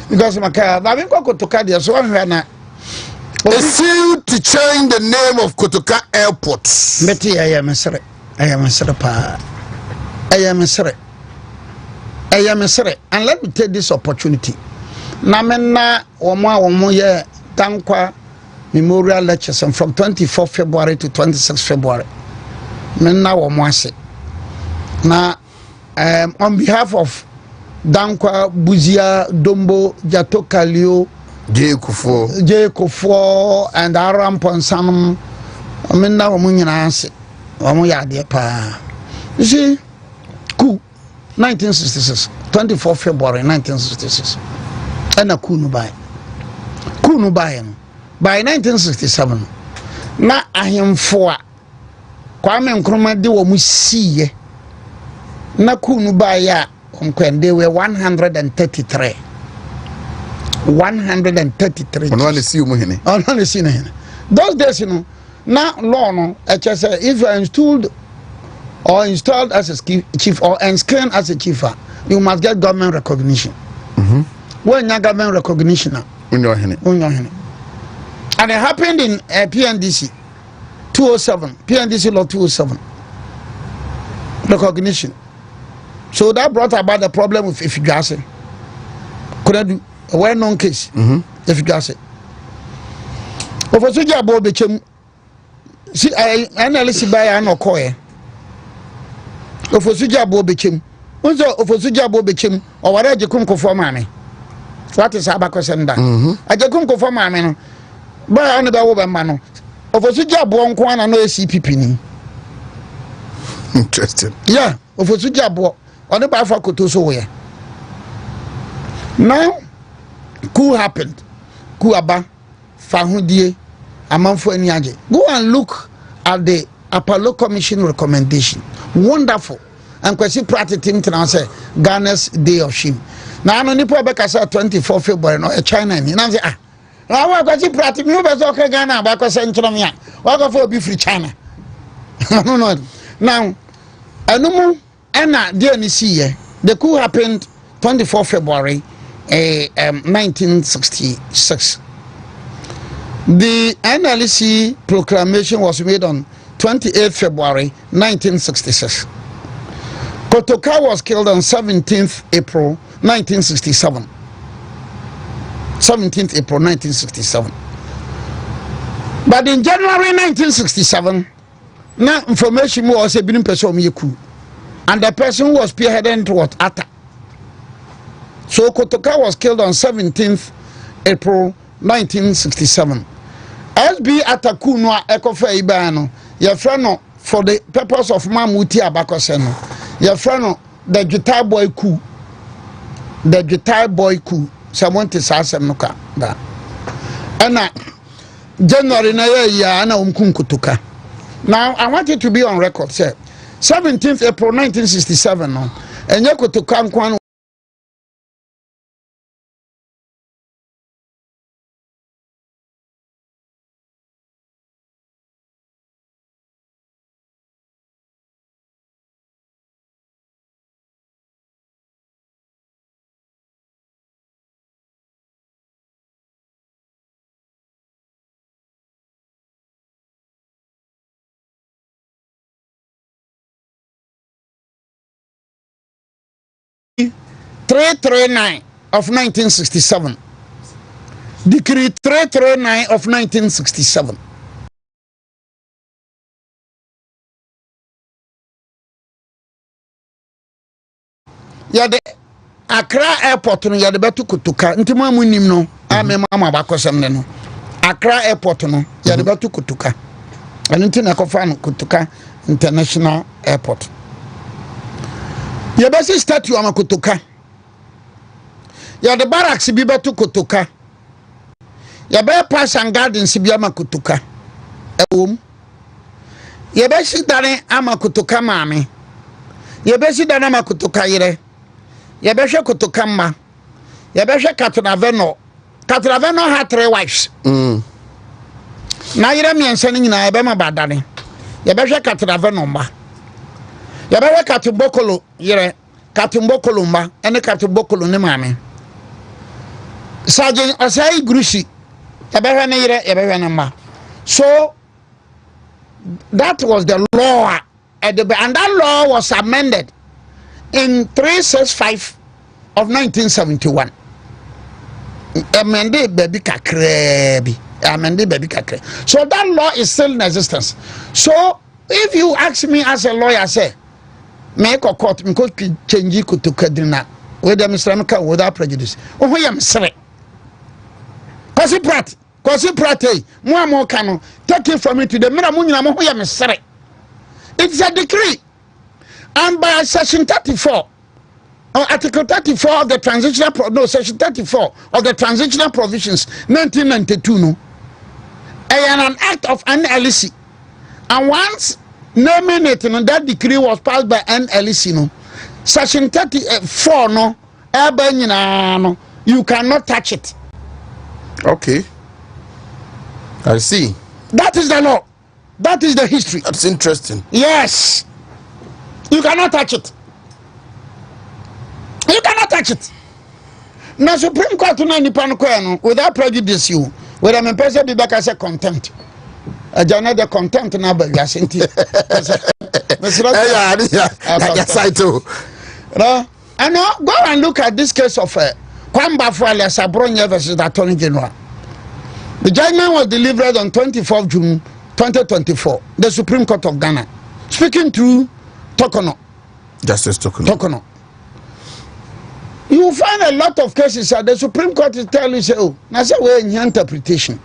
Because my car, Babin Kotoka, so I'm Rana. Sealed to change the name of Kotoka Airport. Betty, I am a sir. I am a sir. And let me take this opportunity. Namena Omoye Tankwa Memorial Lectures from 24 February to 26 February. Menna Omwase. Now, on behalf of Dankwa, Buzia, Dombo, Jatoka Leo, J. Kofo, and Aram Ponsam, Menna Omunyanase, Omoya de Pa. You see, coup 1966, 24 February 1966, and a Kunubai. By 1967, na ahemfo Kwame Nkrumah de wo musiye na kunu ba ya omkwende we 133 only see you hene only see na those days you know na law no if you are installed as a chief or enscrined as a chief you must get government recognition when you government recognition unyo hene And it happened in PNDC 207, PNDC law 207. Recognition. So that brought about the problem with Ifigase. Could I do a well-known case? Ifigase. Ofosuja bo bechem si analysis by an okoye. Ofosuja bo bechem. Unzo ofosuja bo bechem or whatever je kum kofo mame. What is abako senda? Aje kum kofo mame no. Ba anu ba wo ba ma no. Ofosuja bo nko ana no CPP ni. Interesting. Yeah, ofosuja bo on ba fa koto so we. Now coup happened. Coup aba fahudie amanfo ani age. Go and look at the Apollo Commission recommendation. Wonderful. And kwesi practicing to say Ghana's day of shame. Now no nipo be kasa 24 February no China ni. Na say na wa kwesi practice no be so ka Ghana ba kwesi ntro me a. Wa go for be free China. No. Now anumu ena dey ni see here. The coup happened 24 February 1966. The NLC proclamation was made on 28 February 1966. Kotoka was killed on 17th April 1967. 17th April 1967. But in January 1967, now information was a bin person coup, and the person who was spearheading towards Atta. So Kotoka was killed on 17th April 1967. SB Atakunwa Ekofe Ibano, your friend for the purpose of Mamuti Abakoseno, your friend the guitar boy coup. The guitar boy coup. Someone to Sasamuka. And January Naya Kotoka. Now I want it to be on record, sir. 17th April 1967, and Yakotoka Kwan. Of 1967. Decree 339 of 1967. Yeah, the Accra Airport no ya de betu Kotoka. Ntimo amunim no, amema abakosem ne no. Accra Airport no ya de betu Kotoka. Anu nti na kofa no Kotoka International Airport. Ya besi statue ama Kotoka. Ya the barracks bi betu Kotoka. Ya be pass and gardens bi ama Kotoka. Ewom. Ya be si dane ama Kotoka maame. Ya be si dane ama Kotoka yire. Ya be hwe Kotoka mma. Ya be hwe Katraveno. Katraveno had 3 wives. Na yire miense ni nyina ya be ma badane. Ya be hwe Katraveno mma. Ya be hwe Katumbokolo yire. Katumbokolo mma ene Katumbokolo ne maame. Sergeant Osai Grushi, so that was the law, and that law was amended in 365 of 1971. Amended baby kakrebi. So that law is still in existence. So if you ask me as a lawyer, say, make a court, me could change you to Kadina with the Mr. without prejudice. Oh, I am sorry. Kwasi prat mo kano take it from me to the mira mo nyina mo ho ya mesere. It's a decree, and by section 34 or article 34 of the section 34 of the transitional provisions 1992 no an act of NLC, and once naming it and that decree was passed by NLC no section 34 no no you cannot touch it. Okay, I see. That is the law. That is the history. That's interesting. Yes. You cannot touch it. You cannot touch it. Now Supreme Court no without prejudice you Where I'm person be back as a contempt. A jana the contempt na ba ya senti. And now go and look at this case of Kwamba Fuale Sabronya versus the Attorney General. The judgment was delivered on 24th June 2024. The Supreme Court of Ghana, speaking through Tokono. Justice Tokono. Tokono. You will find a lot of cases that the Supreme Court will tell you, say, oh, that's a way in your interpretation.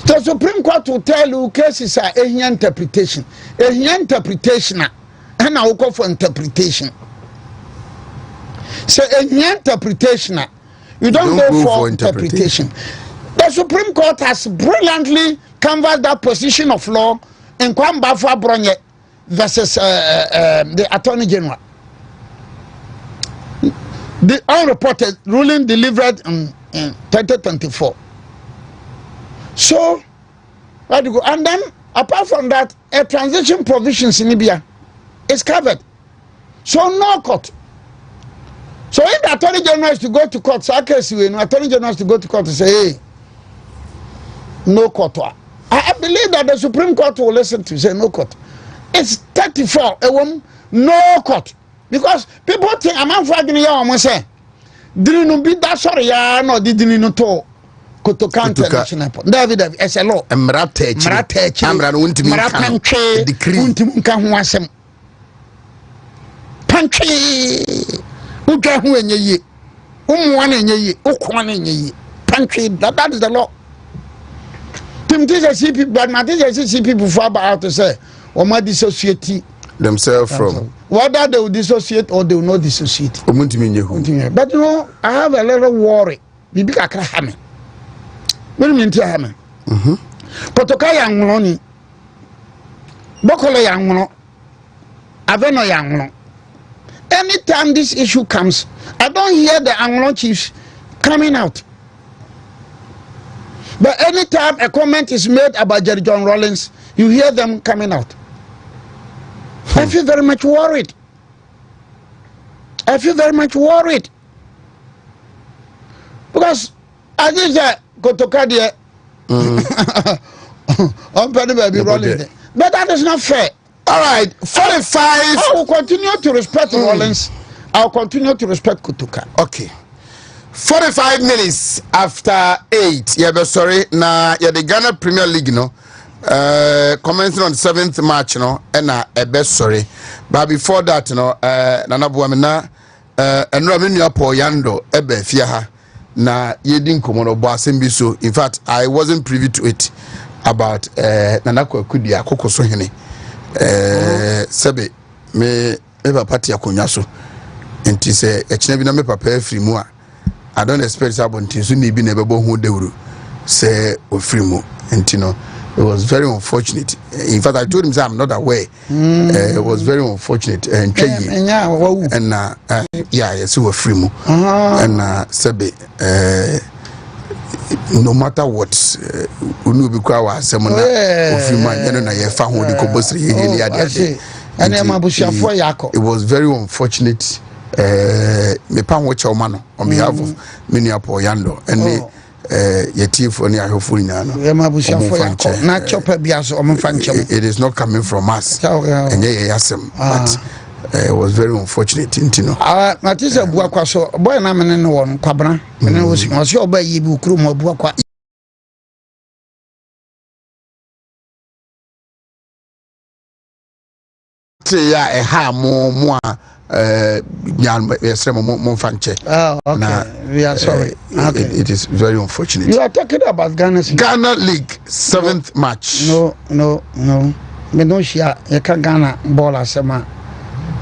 The Supreme Court will tell you cases are a interpretation. A interpretation, and I will go for interpretation. So a interpretation, you don't go for interpretation. The Supreme Court has brilliantly canvassed that position of law in Kwamba Fuale versus the Attorney General. The unreported ruling delivered in 2024. So, where do you go? And then, apart from that, a transition provisions in Libya is covered. So, no court. So, if the Attorney General is to go to court, so the Attorney General is to go to court and say, hey, no court. I believe that the Supreme Court will listen to say no court. It's 34, a woman, no court. Because people think I'm fighting here almost say didn't be that sorry ya no didn't to Kotoka International Airport. David it's a law. Mrate Amra wontimi decree wontimi kan ho asem. Pantwe udwa ho enye umwa na enye ukwa na enye pantwe that is the law. Timtis see people but matters see people for about to say or my dissociate themselves from whether they will dissociate or they will not dissociate. But you know, I have a little worry. Bibi kakra hame. When you enter hame. Potoka yang ni. Bokolo yang no. Aveno yang no. Anytime this issue comes, I don't hear the Anglo chiefs coming out. But anytime a comment is made about Jerry John Rawlings, you hear them coming out. I feel very much worried. I feel very much worried. Because I just said, go to Kadia. I'm going to be rolling. But that is not fair. All right, 45. I will continue to respect Rollins. I will continue to respect Kutuka. Okay. 45 minutes after 8. Yeah, but sorry. Now, yeah, the Ghana Premier League, no. Commencing on 7th March, you know, and a best sorry. But before that, you know, Nana Buamina, and Ravinia Poyando, Ebe Fiaha, na Yedin Komono Basimbi. So, in fact, I wasn't privy to it about Nanako Kudia Koko Sohene. Sebe, me ever party a Kunyaso, and to say, a Chinabina me prepare free more. I don't expect Sabon soon be never born who they will say or free more, and you know. It was very unfortunate. In fact, I told him I'm not aware. It was very unfortunate. And yeah, yes, we were free mo. And Sebe, no matter what, we knew we could have someone free man. And I found who the compulsory it was very unfortunate. Me pan watch our man on behalf of Ministerial Yando and. It is not coming from us. And but it was very unfortunate, you know. Matisa Buakwaso, boy, I'm in one Cabra, and I was your by Yibu Krum or Buakwa. A ha more. Okay. We are sorry. It is very unfortunate. You are talking about Ghana League 7th match. No. Me no share. You can Ghana ball as a man.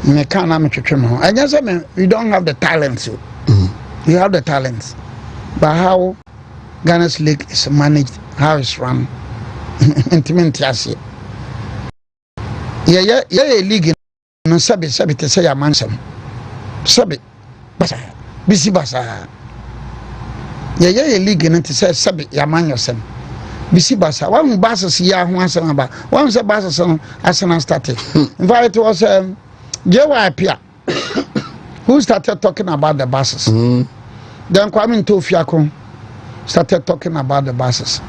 Me can't am to I just say we don't have the talents. You have the talents, but how Ghana's league is managed, how it's run, intimate as it. Yeah, league. No sabi to say a mansam. Sabi basa bisi basa. Yeah, league to say sabi ya man yosem. Bisi basa. One basa ya ho asem aba. One say basa son Arsenal started. In fact, it was JYP who started talking about the bases. Then Kwame Ntofiako started talking about the buses.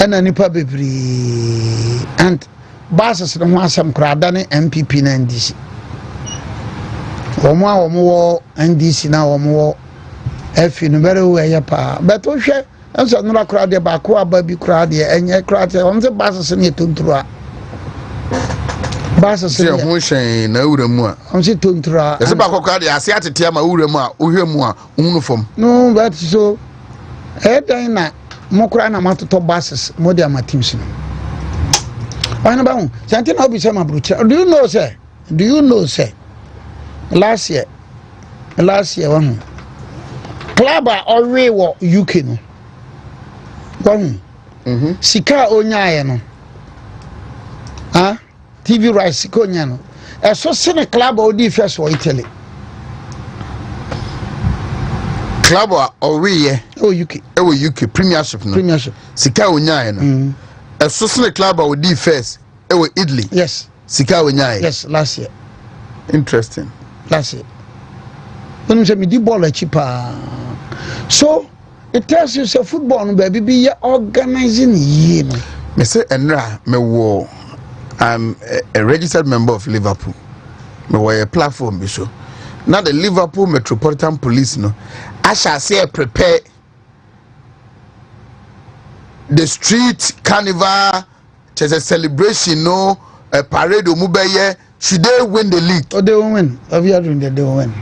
And then nipa bebree and buses no ho asem krada ne MPP na NDC. Omo NDC na omo efi no very well pa. But o hwe enso no krada ba ko aba bi krada enye krada on the buses ne tontura. Buses se ho hwen na wuramu a. On se tontura. Ese ba ko krada ase atete ma wuramu a ohwemu a ohunu fom. No, but so dan na mokra na matoto buses modi amateams no ana ba hu santi na obi say ma brucha do you know say last year one club already wo UK no one sika onyaye no TV rights sika onya no eso se ne club odi first for Italy club already UK premiership no sika onyaye no eso se ne club odi first Italy yes sika onyaye yes last year interesting last year when say me di ball cheaper so it tells you say football no baby be organizing ye no me say enra me wo I'm a registered member of Liverpool me wo a platform be so now the Liverpool Metropolitan Police no I shall say prepare the street carnival there's a celebration no a parade omubeye should they win the league they will win they will win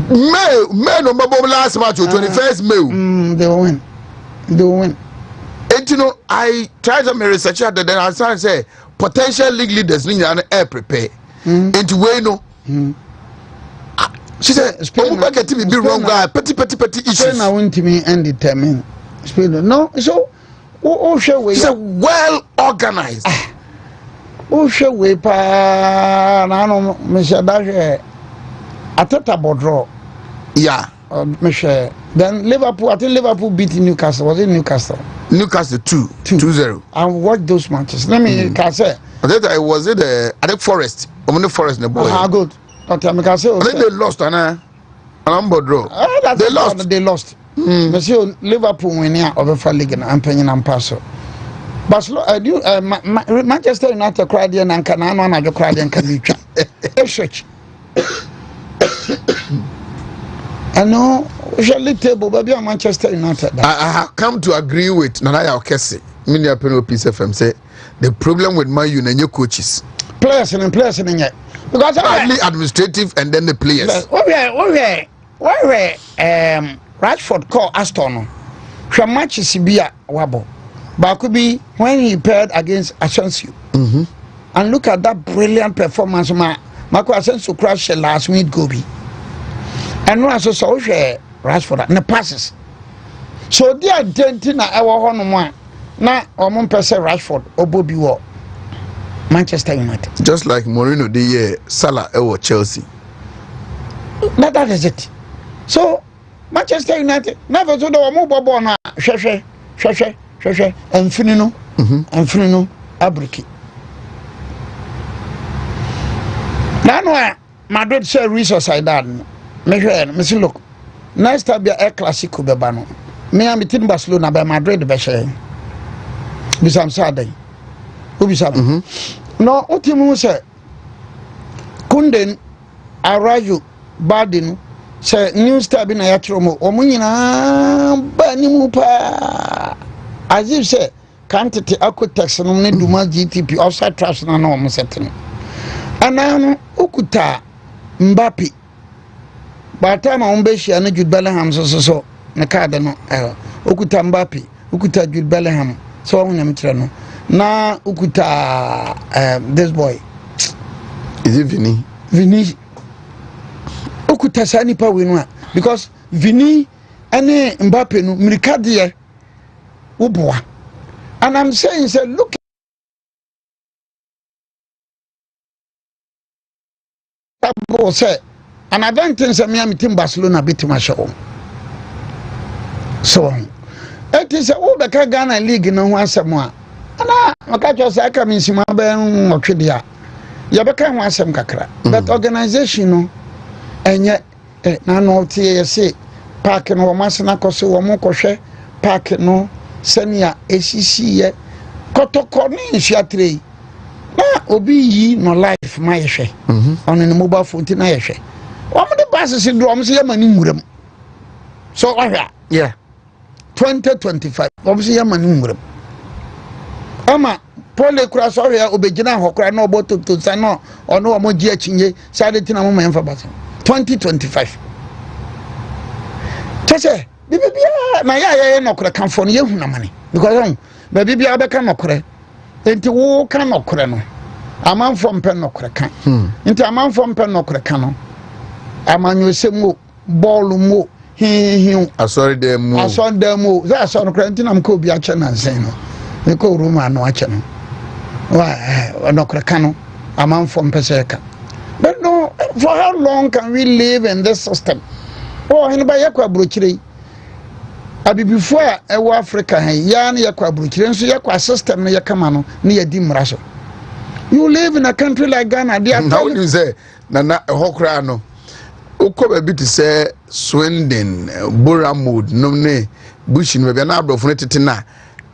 May no mabo last match 21st May they will win and you know I tried to research that then I started say potential league leaders need an air prepare into way no she said Spain get to be wrong guy petty issues Spain WONTUMI and determine Spain no so she said well organized share way pa na no me share that atata bodro yeah me share then Liverpool I think Liverpool beat Newcastle was it Newcastle 2-0 and watch those matches let me say I think Forest Forest the boy good but I think they lost and bodro they lost Monsieur Liverpool win here over for league and penny and pass Barcelona Manchester United cried and Canano and I cried and can be I know usually table baby on Manchester United. I have come to agree with Nanaya Okese. Many Apeno Peace FM say the problem with Man U and your coaches. Players and yet. Because partly administrative and then the players. Why Rashford call Aston. She matches Sibia Wabo. But could be when he paired against Asensio. And look at that brilliant performance Marco Asensio crashed last week Gobi. And no so Rashford and the passes. So they are denting our one na omon person Rashford Obobi wo Manchester United. Just like Mourinho the year Salah or Chelsea. That is it. So Manchester United never so the omo bobo na hwehwe Amfini no abriki. Now no Madrid say resource I that me say look next time be a classico be ba no me am tin Barcelona by Madrid be share bisam sadai ubisam no otimu say Kunden Arajo Badin say new star bi na yatro mo omunyina ba ni mu pa as if say quantity architects no ne duma GTP outside trash na no mo setting anano okuta Mbappe by time on Beshia and Jude Bellingham so na card no okuta Mbappe okuta Jude Bellingham so on am na okuta this boy is it Vini okuta sani pa winu because Vini ane Mbappe no mirikadie uboa and I'm saying say look say and I don't think that me am Barcelona beat Marshall. So it is a old Ghana league no one somewhere. And I catch us I come in Simaben or Tridia. Yabaka one some kakra. But organization no and yet no TSC parking or Masana Kosu or Mokoshe park no senia esisi ye kotoko ne nhyiatre na obi yi no life ma yehwe on the mobile phone ti na yehwe o mo de basis do o mo se yamani nwuram so ahwa yeah 2025 o mo se yamani nwuram ama pole kura so hwe obegina hokura na oboto to sa no ono o mo gi achinye sade tina mo memfa basa 2025 tese bibia na ya nokura kanfo no yehu na mane because ba bibia be kan nokura enti wo kan nokura no amanfo mpe nokura kan enti amanfo mpe nokura kan no amanyo semo ball mo hi asori dem mo za asori nokura enti na mko obi ache na nsen no me ko ruma no ache no wa nokura kan no amanfo mpe seka but no for how long can we live in this system oh hin ba yakwa brochire abibifo a ewo Africa han ya na yakwa brochire nso yakwa system no yakama no na yadi mraso. You live in a country like Ghana, they are now you say na hokra no uko be to say Swindon Boramwood no ne bush no be na abrofo no tete na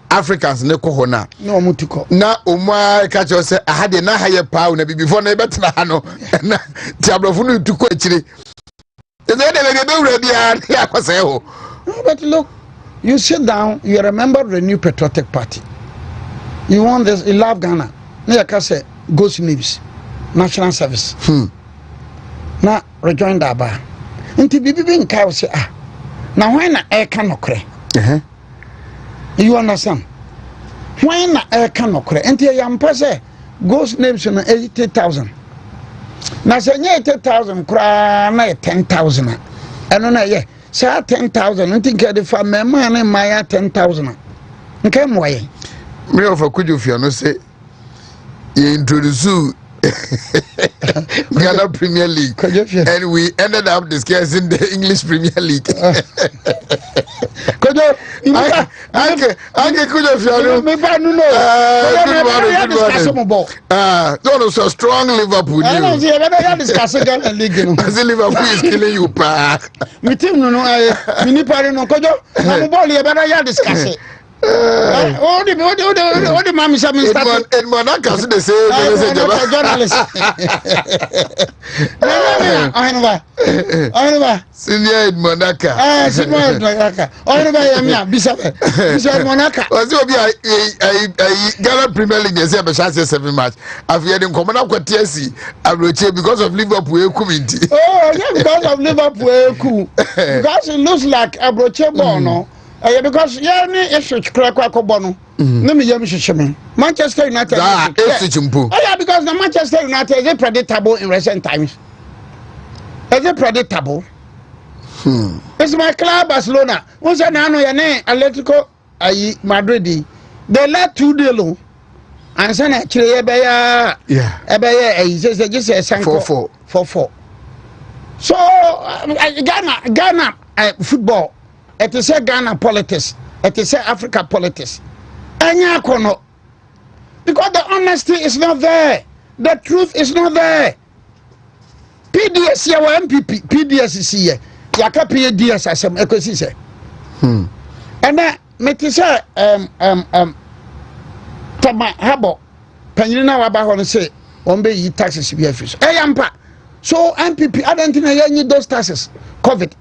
Africans ne ko ho na no mutuko na omwa ka cho say ahade na haye paa na bibifo na betena ha no na ti abrofo no tuko akire they be wura bia ya kwase ho. But look, you sit down, you remember the new patriotic party, you want this, you love Ghana. Na ka say Ghost News National Service na rejoin da ba nti bibi nka o say na hwan na e ka nokre you understand hwan na e ka nokre nti ya mpa say Ghost News no 80,000 na say 80,000 kra na 10,000 eno na ye say 10,000 nti nke de fa mema na maya 10,000 nke moye me of akudufia no say you introduce Ghana Premier League and we ended up discussing the English Premier League. No, so strong Liverpool. Liverpool is killing you, pa. Oh, the mommy said, and Monaco, they say, journalist. Senior in Monaco. Senior Monaco. Monaco. Was you be a Ghana Premier League? They say, a chance 7 match. I've heard him coming up with TSC. I will change because of Liverpool community. Oh, yeah, because of Liverpool. Because it looks like a broche bono. Because yeah, if you crack a bono, no me yam Manchester United. Oh yeah, because the Manchester United is predictable in recent times. Is it predictable? It's my club Barcelona. What's an anno yane Electoral Madrid. They let 2 deal and send actually he says they just say 4-4. So Ghana football. It is a Ghana politics. It is a Africa politics. Because the honesty is not there. The truth is not there. PDS here or MPP. PDS is here. Yaka PDS as some ecosystem. And then me say Tama Habo Penina Wabahon say ombe yi taxes be official. Yampa. So MPP I don't think I need those taxes. COVID.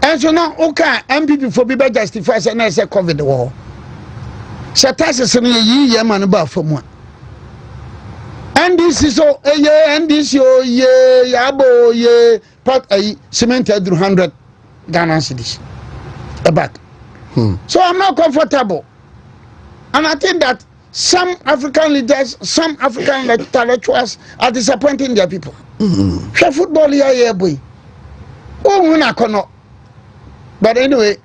And so now, okay, MPP for be justified and I say COVID the war. So taxes in a year man about for one. And this is so and this yabo pot a cemented 100 Ghana cedis about. So I'm not comfortable. And I think that some African leaders, some African intellectuals are disappointing their people. Football here, boy. Oh, we not. But anyway,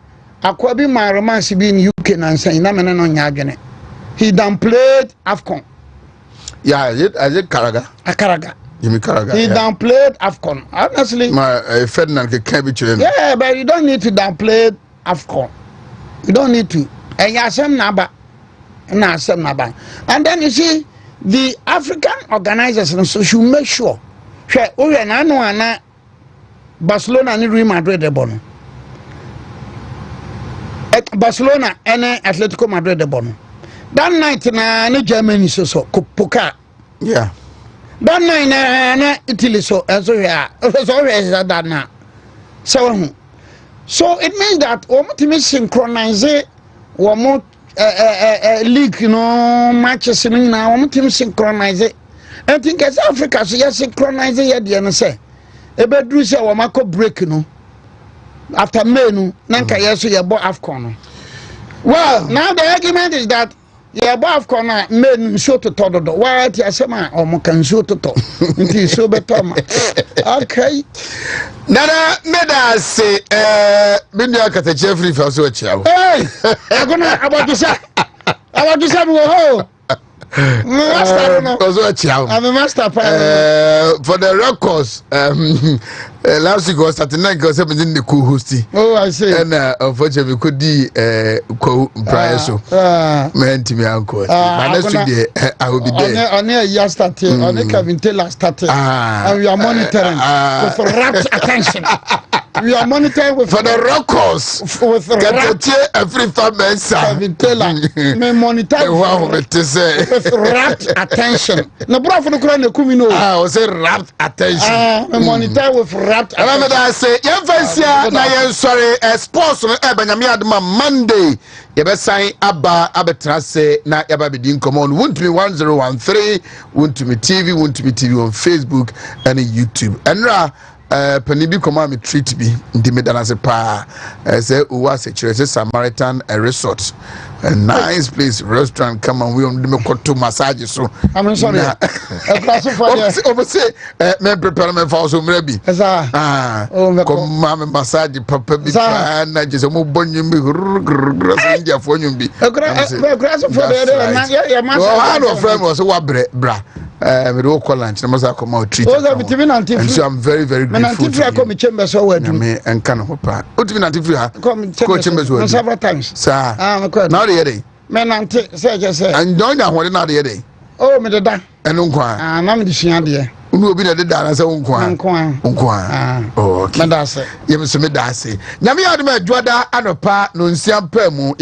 Akwabi my romance be in UK and saying no nyadwene. He downplayed AFCON. Yeah, I did Karaga. Karaga. You mean Karaga? He downplayed AFCON. Honestly. My Ferdinand can be children. Yeah, but you don't need to downplay AFCON. You don't need to. And yasem naba. And then you see the African organizers so should make sure. Barcelona and Real Madrid bono. Barcelona and Atletico Madrid the bono. That night na Germany so Poka. Yeah. That night na Italy so that na. So it means that we synchronize one league matches now we synchronize. I think as Africa so synchronize the say. Ebedru say we mako break after May nanka yeso yebo AFCON. Well, now the argument is that yebo AFCON May show to todo. Why ti asema o can show to to. Nti so better ma. Okay. Nana meda say bindu akata Jeffrey fa so chia. Hey, about to say ho. I'm a master. For the records, last week was 39 because in the co-hosting. Oh, I see. And unfortunately, we could do prior so. Man, to me, uncle. But next week, I will be there. On a year started, on a Kevin Taylor started. And we are monitoring with rapt attention. We are monitoring with for the records. With rapt every family. Kevin Taylor. Me monitor with rapt attention. No, bro, for the Quran, the Kumino. I was a rapt attention. Me monitor with rapt attention. I remember that say, yeah, sorry, sports on Benjamin Monday. Yebe sign Abba say na yaba bidin come on WONTUMI 1013 WONTUMI TV on Facebook and YouTube. And Panibi come me treat me ndimedana se pa say uwa se chere Samaritan resort, a nice place, restaurant. Come on, we on me to massage so I'm sorry say me prepare me for so maybe come mama massage papa bi na je so mo bonyu mi India for you bi Grassroot for the no friend was wa bra me do call lunch na must come out treat and so I'm very grateful to come chamber so we do me and can hopa utimi na tifri ha come chamber so several times sir now the day me nante say just say and join that one now the day oh me da eno kwa na me disua de unu obi na de da na say nkwa oh okay me da say ye me so me da say nyame ade ma adwoada anopa no nsiam pa mu